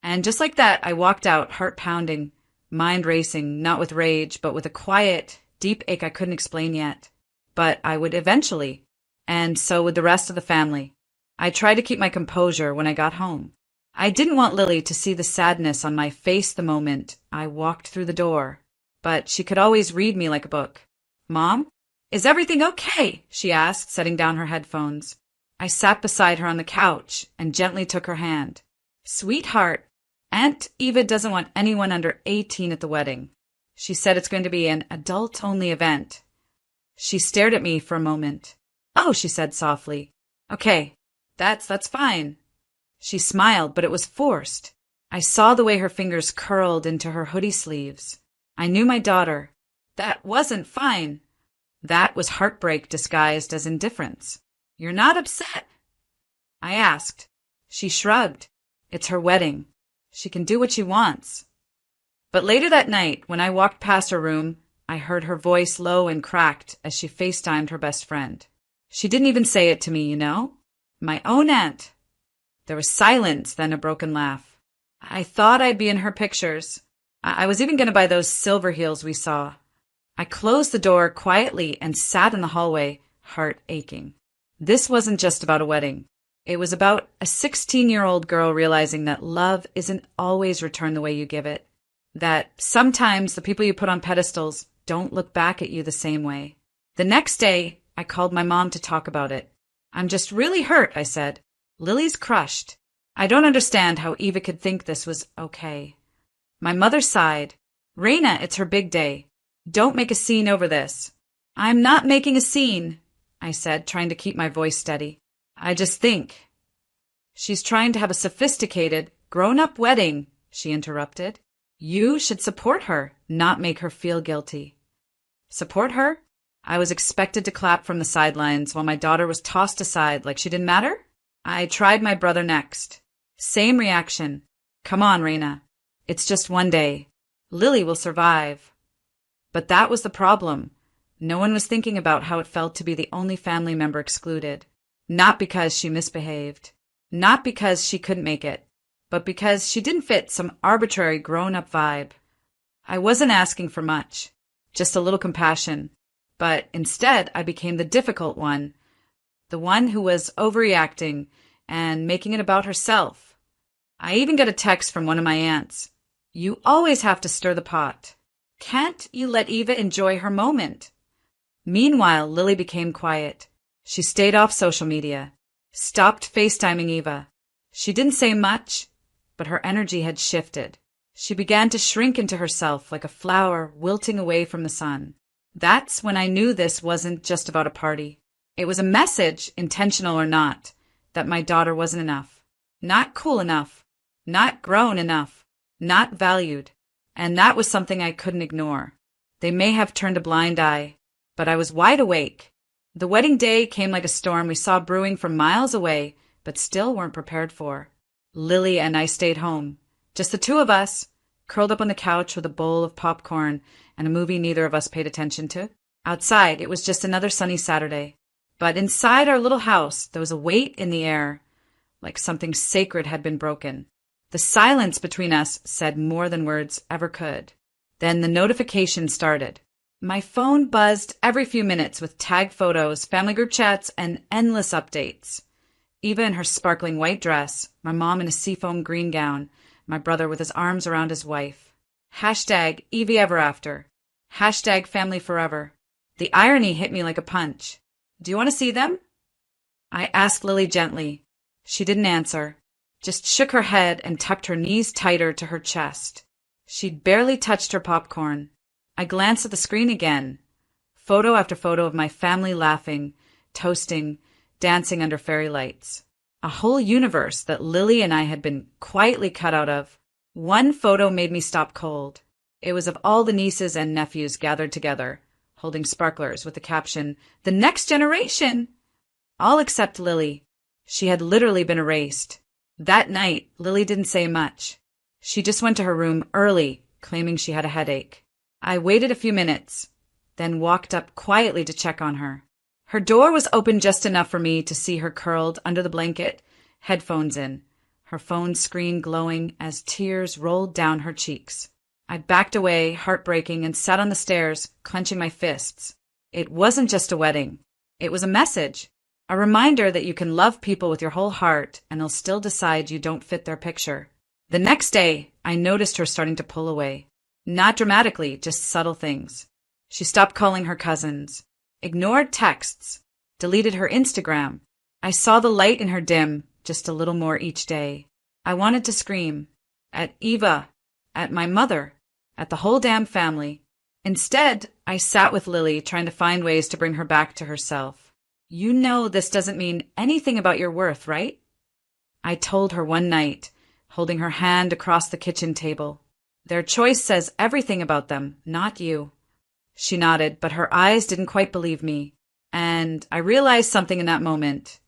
And just like that, I walked out, heart pounding, mind racing, not with rage, but with a quiet, deep ache I couldn't explain yet. But I would eventually, and so would the rest of the family. I tried to keep my composure when I got home. I didn't want Lily to see the sadness on my face the moment I walked through the door, but she could always read me like a book. Mom, is everything okay? She asked, setting down her headphones. I sat beside her on the couch and gently took her hand. Sweetheart, Aunt Eva doesn't want anyone under 18 at the wedding. She said it's going to be an adult-only event. She stared at me for a moment. Oh, she said softly. Okay, that's fine. She smiled, but it was forced. I saw the way her fingers curled into her hoodie sleeves. I knew my daughter. That wasn't fine. That was heartbreak disguised as indifference. You're not upset? I asked. She shrugged. It's her wedding. She can do what she wants. But later that night, when I walked past her room, I heard her voice low and cracked as she FaceTimed her best friend. She didn't even say it to me, My own aunt. There was silence, then a broken laugh. I thought I'd be in her pictures. I was even going to buy those silver heels we saw. I closed the door quietly and sat in the hallway, heart aching. This wasn't just about a wedding. It was about a 16-year-old girl realizing that love isn't always returned the way you give it. That sometimes the people you put on pedestals don't look back at you the same way. The next day, I called my mom to talk about it. I'm just really hurt, I said. Lily's crushed. I don't understand how Eva could think this was okay. My mother sighed. Raina, it's her big day. Don't make a scene over this. I'm not making a scene, I said, trying to keep my voice steady. I just think. She's trying to have a sophisticated, grown-up wedding, she interrupted. You should support her, not make her feel guilty. Support her? I was expected to clap from the sidelines while my daughter was tossed aside like she didn't matter? I tried my brother next. Same reaction. Come on, Raina. It's just one day. Lily will survive. But that was the problem. No one was thinking about how it felt to be the only family member excluded. Not because she misbehaved. Not because she couldn't make it. But because she didn't fit some arbitrary grown-up vibe. I wasn't asking for much. Just a little compassion. But instead, I became the difficult one. The one who was overreacting and making it about herself. I even got a text from one of my aunts. You always have to stir the pot. Can't you let Eva enjoy her moment? Meanwhile, Lily became quiet. She stayed off social media. Stopped FaceTiming Eva. She didn't say much, but her energy had shifted. She began to shrink into herself like a flower wilting away from the sun. That's when I knew this wasn't just about a party. It was a message, intentional or not, that my daughter wasn't enough. Not cool enough. Not grown enough. Not valued. And that was something I couldn't ignore. They may have turned a blind eye, but I was wide awake. The wedding day came like a storm we saw brewing from miles away, but still weren't prepared for. Lily and I stayed home. Just the two of us, curled up on the couch with a bowl of popcorn and a movie neither of us paid attention to. Outside, it was just another sunny Saturday. But inside our little house, there was a weight in the air, like something sacred had been broken. The silence between us said more than words ever could. Then the notification started. My phone buzzed every few minutes with tag photos, family group chats, and endless updates. Eva in her sparkling white dress, my mom in a seafoam green gown, my brother with his arms around his wife. Hashtag Evie ever after. Hashtag family forever. The irony hit me like a punch. Do you want to see them? I asked Lily gently. She didn't answer, just shook her head and tucked her knees tighter to her chest. She'd barely touched her popcorn. I glanced at the screen again. Photo after photo of my family laughing, toasting, dancing under fairy lights. A whole universe that Lily and I had been quietly cut out of. One photo made me stop cold. It was of all the nieces and nephews gathered together, holding sparklers with the caption, "The next generation!" All except Lily. She had literally been erased. That night, Lily didn't say much. She just went to her room early, claiming she had a headache. I waited a few minutes, then walked up quietly to check on her. Her door was open just enough for me to see her curled under the blanket, headphones in, her phone screen glowing as tears rolled down her cheeks. I backed away, heartbreaking, and sat on the stairs, clenching my fists. It wasn't just a wedding. It was a message. A reminder that you can love people with your whole heart and they'll still decide you don't fit their picture. The next day, I noticed her starting to pull away. Not dramatically, just subtle things. She stopped calling her cousins, ignored texts, deleted her Instagram. I saw the light in her dim, just a little more each day. I wanted to scream. At Eva. At my mother. At the whole damn family. Instead, I sat with Lily, trying to find ways to bring her back to herself. You know this doesn't mean anything about your worth, right? I told her one night, holding her hand across the kitchen table. Their choice says everything about them, not you. She nodded, but her eyes didn't quite believe me. And I realized something in that moment.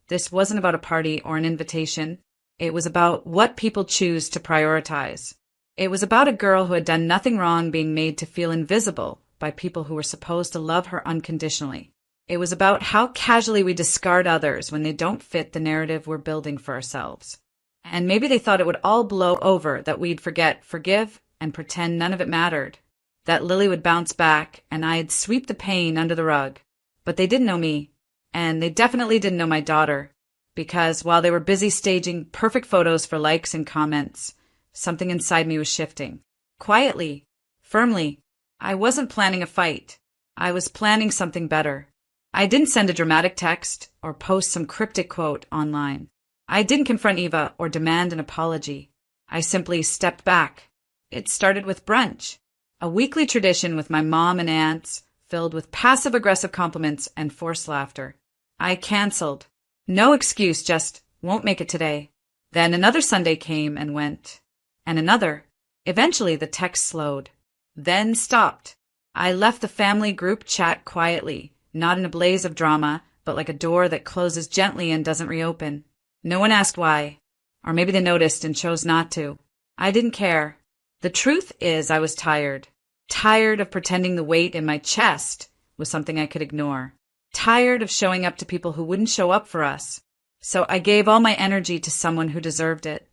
This wasn't about a party or an invitation. It was about what people choose to prioritize. It was about a girl who had done nothing wrong being made to feel invisible by people who were supposed to love her unconditionally. It was about how casually we discard others when they don't fit the narrative we're building for ourselves. And maybe they thought it would all blow over, that we'd forget, forgive, and pretend none of it mattered. That Lily would bounce back, and I'd sweep the pain under the rug. But they didn't know me, and they definitely didn't know my daughter. Because while they were busy staging perfect photos for likes and comments, something inside me was shifting. Quietly, firmly. I wasn't planning a fight. I was planning something better. I didn't send a dramatic text or post some cryptic quote online. I didn't confront Eva or demand an apology. I simply stepped back. It started with brunch, a weekly tradition with my mom and aunts, filled with passive-aggressive compliments and forced laughter. I canceled. No excuse, just won't make it today. Then another Sunday came and went. And another. Eventually the text slowed. Then stopped. I left the family group chat quietly, not in a blaze of drama, but like a door that closes gently and doesn't reopen. No one asked why. Or maybe they noticed and chose not to. I didn't care. The truth is I was tired. Tired of pretending the weight in my chest was something I could ignore. Tired of showing up to people who wouldn't show up for us. So I gave all my energy to someone who deserved it.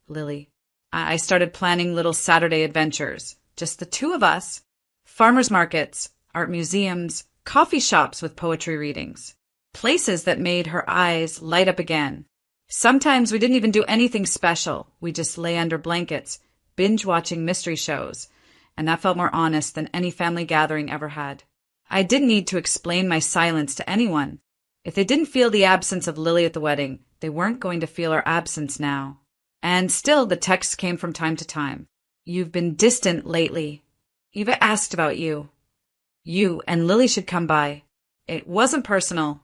Lily. I started planning little Saturday adventures. Just the two of us. Farmers markets, art museums, coffee shops with poetry readings. Places that made her eyes light up again. Sometimes we didn't even do anything special. We just lay under blankets, binge-watching mystery shows. And that felt more honest than any family gathering ever had. I didn't need to explain my silence to anyone. If they didn't feel the absence of Lily at the wedding, they weren't going to feel our absence now. And still the texts came from time to time. You've been distant lately. Eva asked about you. You and Lily should come by. It wasn't personal,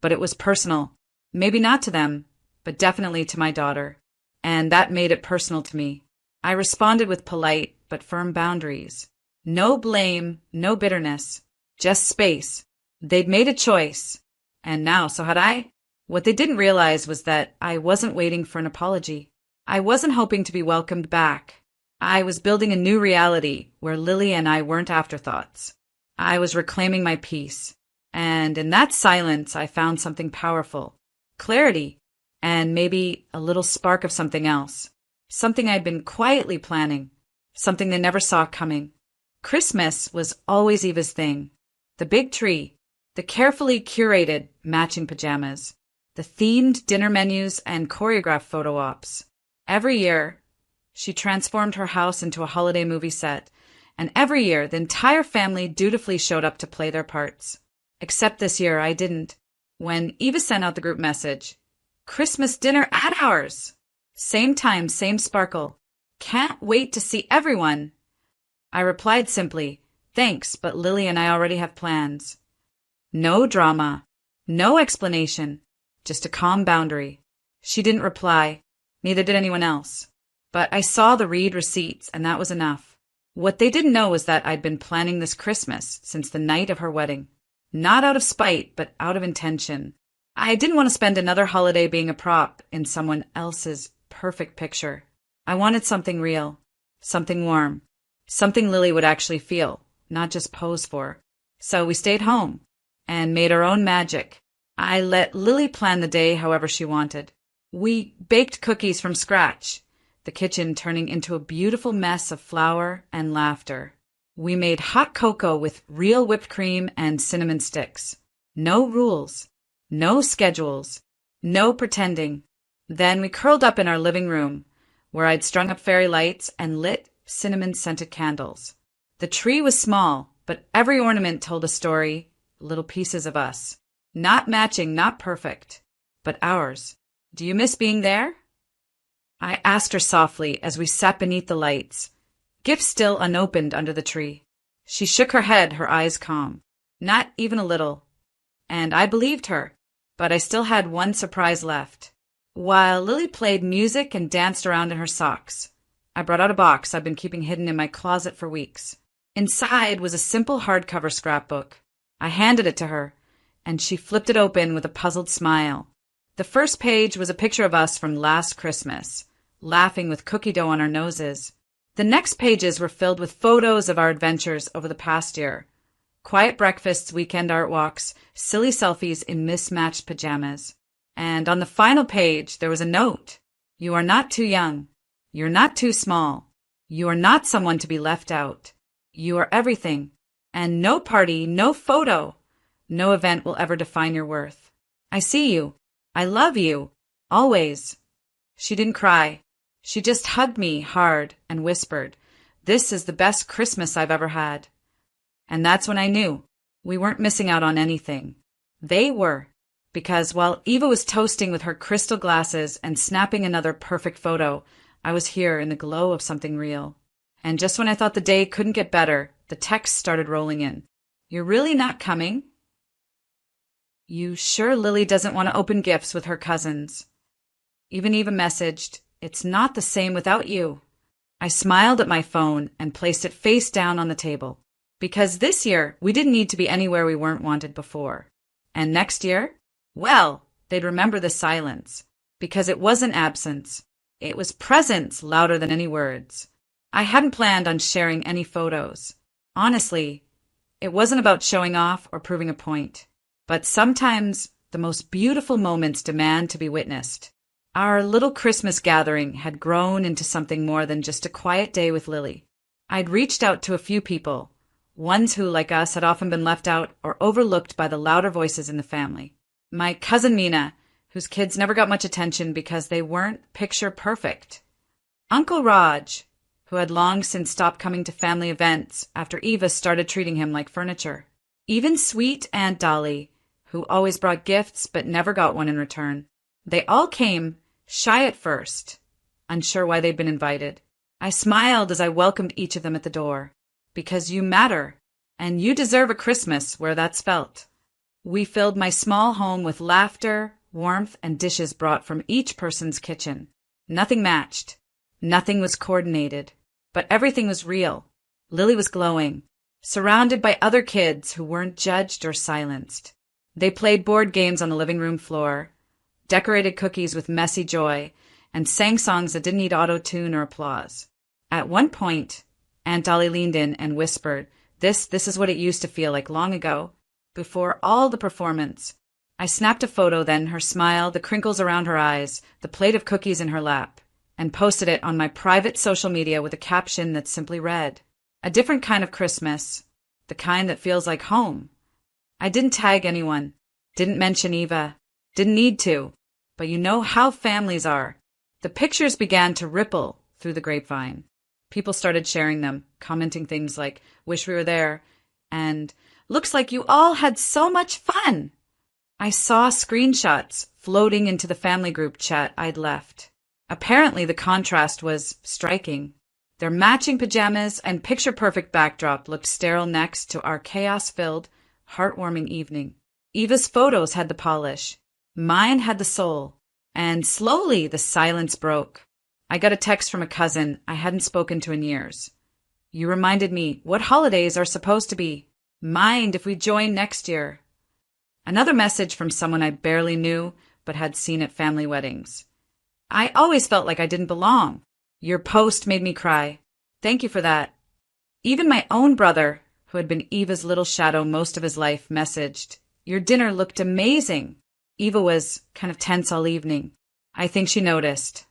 but it was personal. Maybe not to them, but definitely to my daughter. And that made it personal to me. I responded with polite but firm boundaries. No blame, no bitterness, just space. They'd made a choice. And now, so had I. What they didn't realize was that I wasn't waiting for an apology. I wasn't hoping to be welcomed back. I was building a new reality where Lily and I weren't afterthoughts. I was reclaiming my peace. And in that silence, I found something powerful. Clarity, and maybe a little spark of something else. Something I'd been quietly planning. Something they never saw coming. Christmas was always Eva's thing. The big tree, the carefully curated matching pajamas, the themed dinner menus and choreographed photo ops. Every year, she transformed her house into a holiday movie set, and every year the entire family dutifully showed up to play their parts. Except this year I didn't. When Eva sent out the group message, "Christmas dinner at ours! Same time, same sparkle. Can't wait to see everyone," I replied simply, "Thanks, but Lily and I already have plans." No drama, no explanation, just a calm boundary. She didn't reply, neither did anyone else. But I saw the read receipts, and that was enough. What they didn't know was that I'd been planning this Christmas since the night of her wedding. Not out of spite, but out of intention. I didn't want to spend another holiday being a prop in someone else's perfect picture. I wanted something real, something warm, something Lily would actually feel, not just pose for. So we stayed home and made our own magic. I let Lily plan the day however she wanted. We baked cookies from scratch, the kitchen turning into a beautiful mess of flour and laughter. We made hot cocoa with real whipped cream and cinnamon sticks. No rules, no schedules, no pretending. Then we curled up in our living room, where I'd strung up fairy lights and lit cinnamon-scented candles. The tree was small, but every ornament told a story, little pieces of us. Not matching, not perfect, but ours. Do you miss being there? I asked her softly as we sat beneath the lights, gifts still unopened under the tree. She shook her head, her eyes calm. Not even a little. And I believed her, but I still had one surprise left. While Lily played music and danced around in her socks, I brought out a box I've been keeping hidden in my closet for weeks. Inside was a simple hardcover scrapbook. I handed it to her, and she flipped it open with a puzzled smile. The first page was a picture of us from last Christmas, laughing with cookie dough on our noses. The next pages were filled with photos of our adventures over the past year. Quiet breakfasts, weekend art walks, silly selfies in mismatched pajamas. And on the final page, there was a note. You are not too young. You're not too small. You are not someone to be left out. You are everything. And no party, no photo, no event will ever define your worth. I see you. I love you. Always. She didn't cry. She just hugged me hard and whispered, "This is the best Christmas I've ever had." And that's when I knew we weren't missing out on anything. They were. Because while Eva was toasting with her crystal glasses and snapping another perfect photo, I was here in the glow of something real. And just when I thought the day couldn't get better, the text started rolling in. "You're really not coming? You sure Lily doesn't want to open gifts with her cousins?" Even Eva messaged, "It's not the same without you." I smiled at my phone and placed it face down on the table. Because this year, we didn't need to be anywhere we weren't wanted before. And next year? Well, they'd remember the silence. Because it wasn't absence. It was presence louder than any words. I hadn't planned on sharing any photos. Honestly, it wasn't about showing off or proving a point. But sometimes the most beautiful moments demand to be witnessed. Our little Christmas gathering had grown into something more than just a quiet day with Lily. I'd reached out to a few people, ones who, like us, had often been left out or overlooked by the louder voices in the family. My cousin Mina, whose kids never got much attention because they weren't picture perfect. Uncle Raj, who had long since stopped coming to family events after Eva started treating him like furniture. Even sweet Aunt Dolly, who always brought gifts but never got one in return. They all came, shy at first, unsure why they'd been invited. I smiled as I welcomed each of them at the door. Because you matter, and you deserve a Christmas where that's felt. We filled my small home with laughter, warmth, and dishes brought from each person's kitchen. Nothing matched. Nothing was coordinated. But everything was real. Lily was glowing, surrounded by other kids who weren't judged or silenced. They played board games on the living room floor, decorated cookies with messy joy, and sang songs that didn't need auto-tune or applause. At one point, Aunt Dolly leaned in and whispered, This is what it used to feel like long ago. before all the performance. I snapped a photo then, her smile, the crinkles around her eyes, the plate of cookies in her lap, and posted it on my private social media with a caption that simply read, "A different kind of Christmas, the kind that feels like home." I didn't tag anyone, didn't mention Eva, didn't need to, but you know how families are. The pictures began to ripple through the grapevine. People started sharing them, commenting things like, "Wish we were there," and "Looks like you all had so much fun." I saw screenshots floating into the family group chat I'd left. Apparently the contrast was striking. Their matching pajamas and picture-perfect backdrop looked sterile next to our chaos-filled, heartwarming evening. Eva's photos had the polish. Mine had the soul. And slowly the silence broke. I got a text from a cousin I hadn't spoken to in years. "You reminded me what holidays are supposed to be. Mind if we join next year?" Another message from someone I barely knew but had seen at family weddings. "I always felt like I didn't belong. Your post made me cry. Thank you for that." Even my own brother, who had been Eva's little shadow most of his life, messaged, "Your dinner looked amazing." Eva was kind of tense all evening. I think she noticed.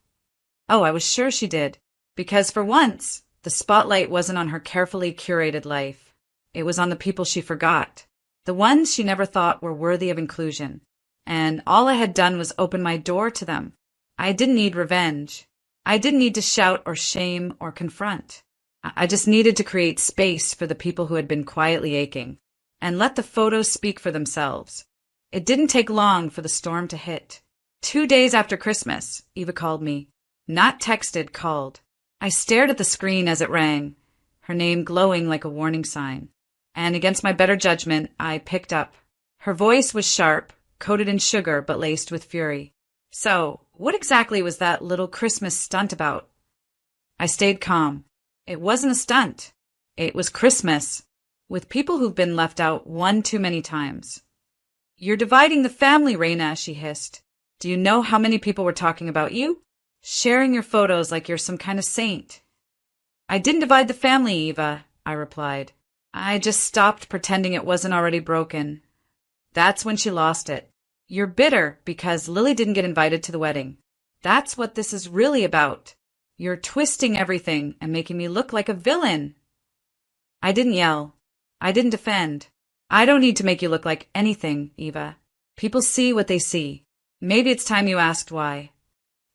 Oh, I was sure she did, because for once, the spotlight wasn't on her carefully curated life. It was on the people she forgot, the ones she never thought were worthy of inclusion. And all I had done was open my door to them. I didn't need revenge. I didn't need to shout or shame or confront. I just needed to create space for the people who had been quietly aching, and let the photos speak for themselves. It didn't take long for the storm to hit. 2 days after Christmas, Eva called me. Not texted, called. I stared at the screen as it rang, her name glowing like a warning sign. And against my better judgment, I picked up. Her voice was sharp, coated in sugar but laced with fury. "So, what exactly was that little Christmas stunt about?" I stayed calm. It wasn't a stunt. It was Christmas, with people who've been left out one too many times. "You're dividing the family, Reina," she hissed. "Do you know how many people were talking about you? Sharing your photos like you're some kind of saint." "I didn't divide the family, Eva," I replied. "I just stopped pretending it wasn't already broken." That's when she lost it. "You're bitter because Lily didn't get invited to the wedding. That's what this is really about. You're twisting everything and making me look like a villain." I didn't yell. I didn't defend. I don't need to make you look like anything, Eva. People see what they see. Maybe it's time you asked why.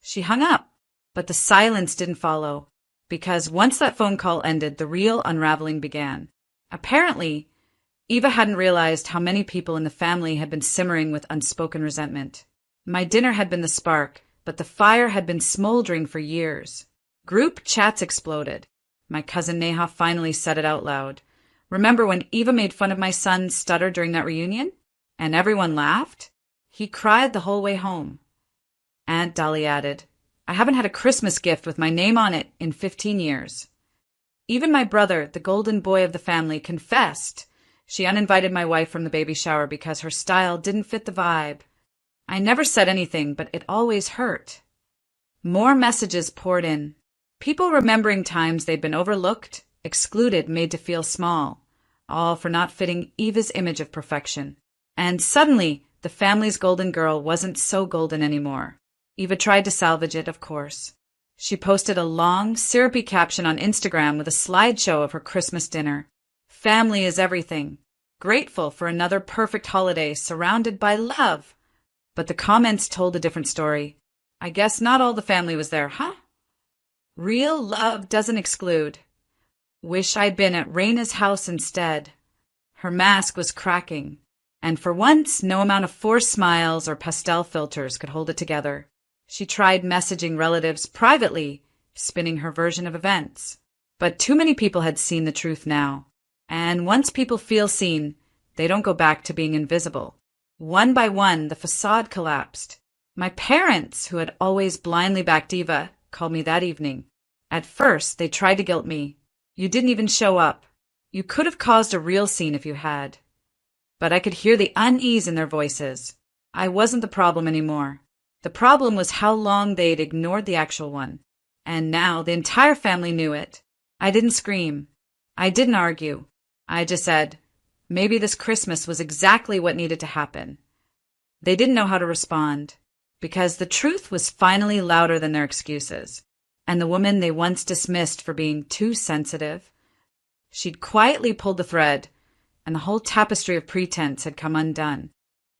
She hung up, but the silence didn't follow, because once that phone call ended, the real unraveling began. Apparently, Eva hadn't realized how many people in the family had been simmering with unspoken resentment. My dinner had been the spark, but the fire had been smoldering for years. Group chats exploded. My cousin Neha finally said it out loud. "Remember when Eva made fun of my son's stutter during that reunion? And everyone laughed? He cried the whole way home." Aunt Dolly added, "I haven't had a Christmas gift with my name on it in 15 years. Even my brother, the golden boy of the family, confessed she uninvited my wife from the baby shower because her style didn't fit the vibe. I never said anything, but it always hurt." More messages poured in. People remembering times they'd been overlooked, excluded, made to feel small, all for not fitting Eva's image of perfection. And suddenly, the family's golden girl wasn't so golden anymore. Eva tried to salvage it, of course. She posted a long, syrupy caption on Instagram with a slideshow of her Christmas dinner. "Family is everything. Grateful for another perfect holiday surrounded by love." But the comments told a different story. "I guess not all the family was there, huh? Real love doesn't exclude. Wish I'd been at Reina's house instead." Her mask was cracking, and for once no amount of forced smiles or pastel filters could hold it together. She tried messaging relatives privately, spinning her version of events. But too many people had seen the truth now. And once people feel seen, they don't go back to being invisible. One by one, the facade collapsed. My parents, who had always blindly backed Eva, called me that evening. At first, they tried to guilt me. "You didn't even show up. You could have caused a real scene if you had." But I could hear the unease in their voices. I wasn't the problem anymore. The problem was how long they'd ignored the actual one. And now the entire family knew it. I didn't scream. I didn't argue. I just said, Maybe this Christmas was exactly what needed to happen. They didn't know how to respond, because the truth was finally louder than their excuses, and the woman they once dismissed for being too sensitive, she'd quietly pulled the thread, and the whole tapestry of pretense had come undone.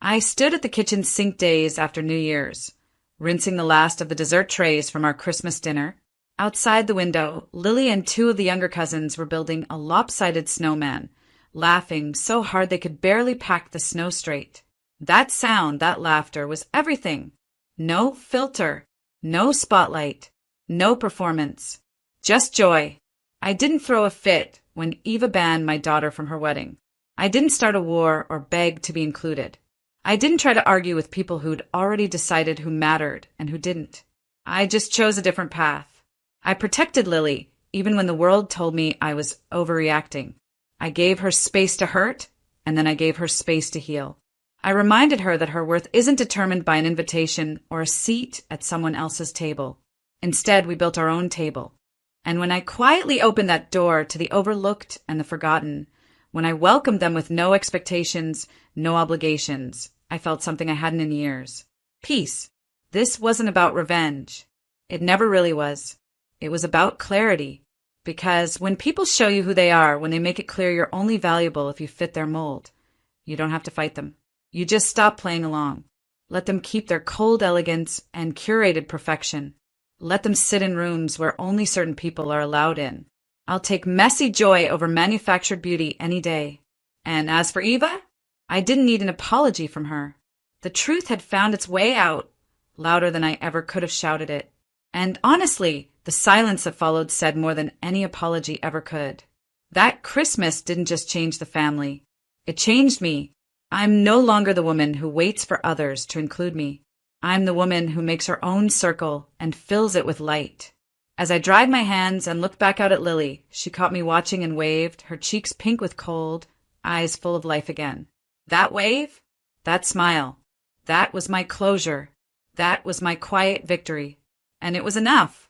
I stood at the kitchen sink days after New Year's, rinsing the last of the dessert trays from our Christmas dinner. Outside the window, Lily and two of the younger cousins were building a lopsided snowman, laughing so hard they could barely pack the snow straight. That sound, that laughter, was everything. No filter, no spotlight, no performance, just joy. I didn't throw a fit when Eva banned my daughter from her wedding. I didn't start a war or beg to be included. I didn't try to argue with people who'd already decided who mattered and who didn't. I just chose a different path. I protected Lily, even when the world told me I was overreacting. I gave her space to hurt, and then I gave her space to heal. I reminded her that her worth isn't determined by an invitation or a seat at someone else's table. Instead, we built our own table. And when I quietly opened that door to the overlooked and the forgotten, when I welcomed them with no expectations, no obligations, I felt something I hadn't in years. Peace. This wasn't about revenge. It never really was. It was about clarity. Because when people show you who they are, when they make it clear you're only valuable if you fit their mold, you don't have to fight them. You just stop playing along. Let them keep their cold elegance and curated perfection. Let them sit in rooms where only certain people are allowed in. I'll take messy joy over manufactured beauty any day. And as for Eva, I didn't need an apology from her. The truth had found its way out, louder than I ever could have shouted it. And honestly, the silence that followed said more than any apology ever could. That Christmas didn't just change the family. It changed me. I'm no longer the woman who waits for others to include me. I'm the woman who makes her own circle and fills it with light. As I dried my hands and looked back out at Lily, she caught me watching and waved, her cheeks pink with cold, eyes full of life again. That wave, that smile, that was my closure. That was my quiet victory. And it was enough.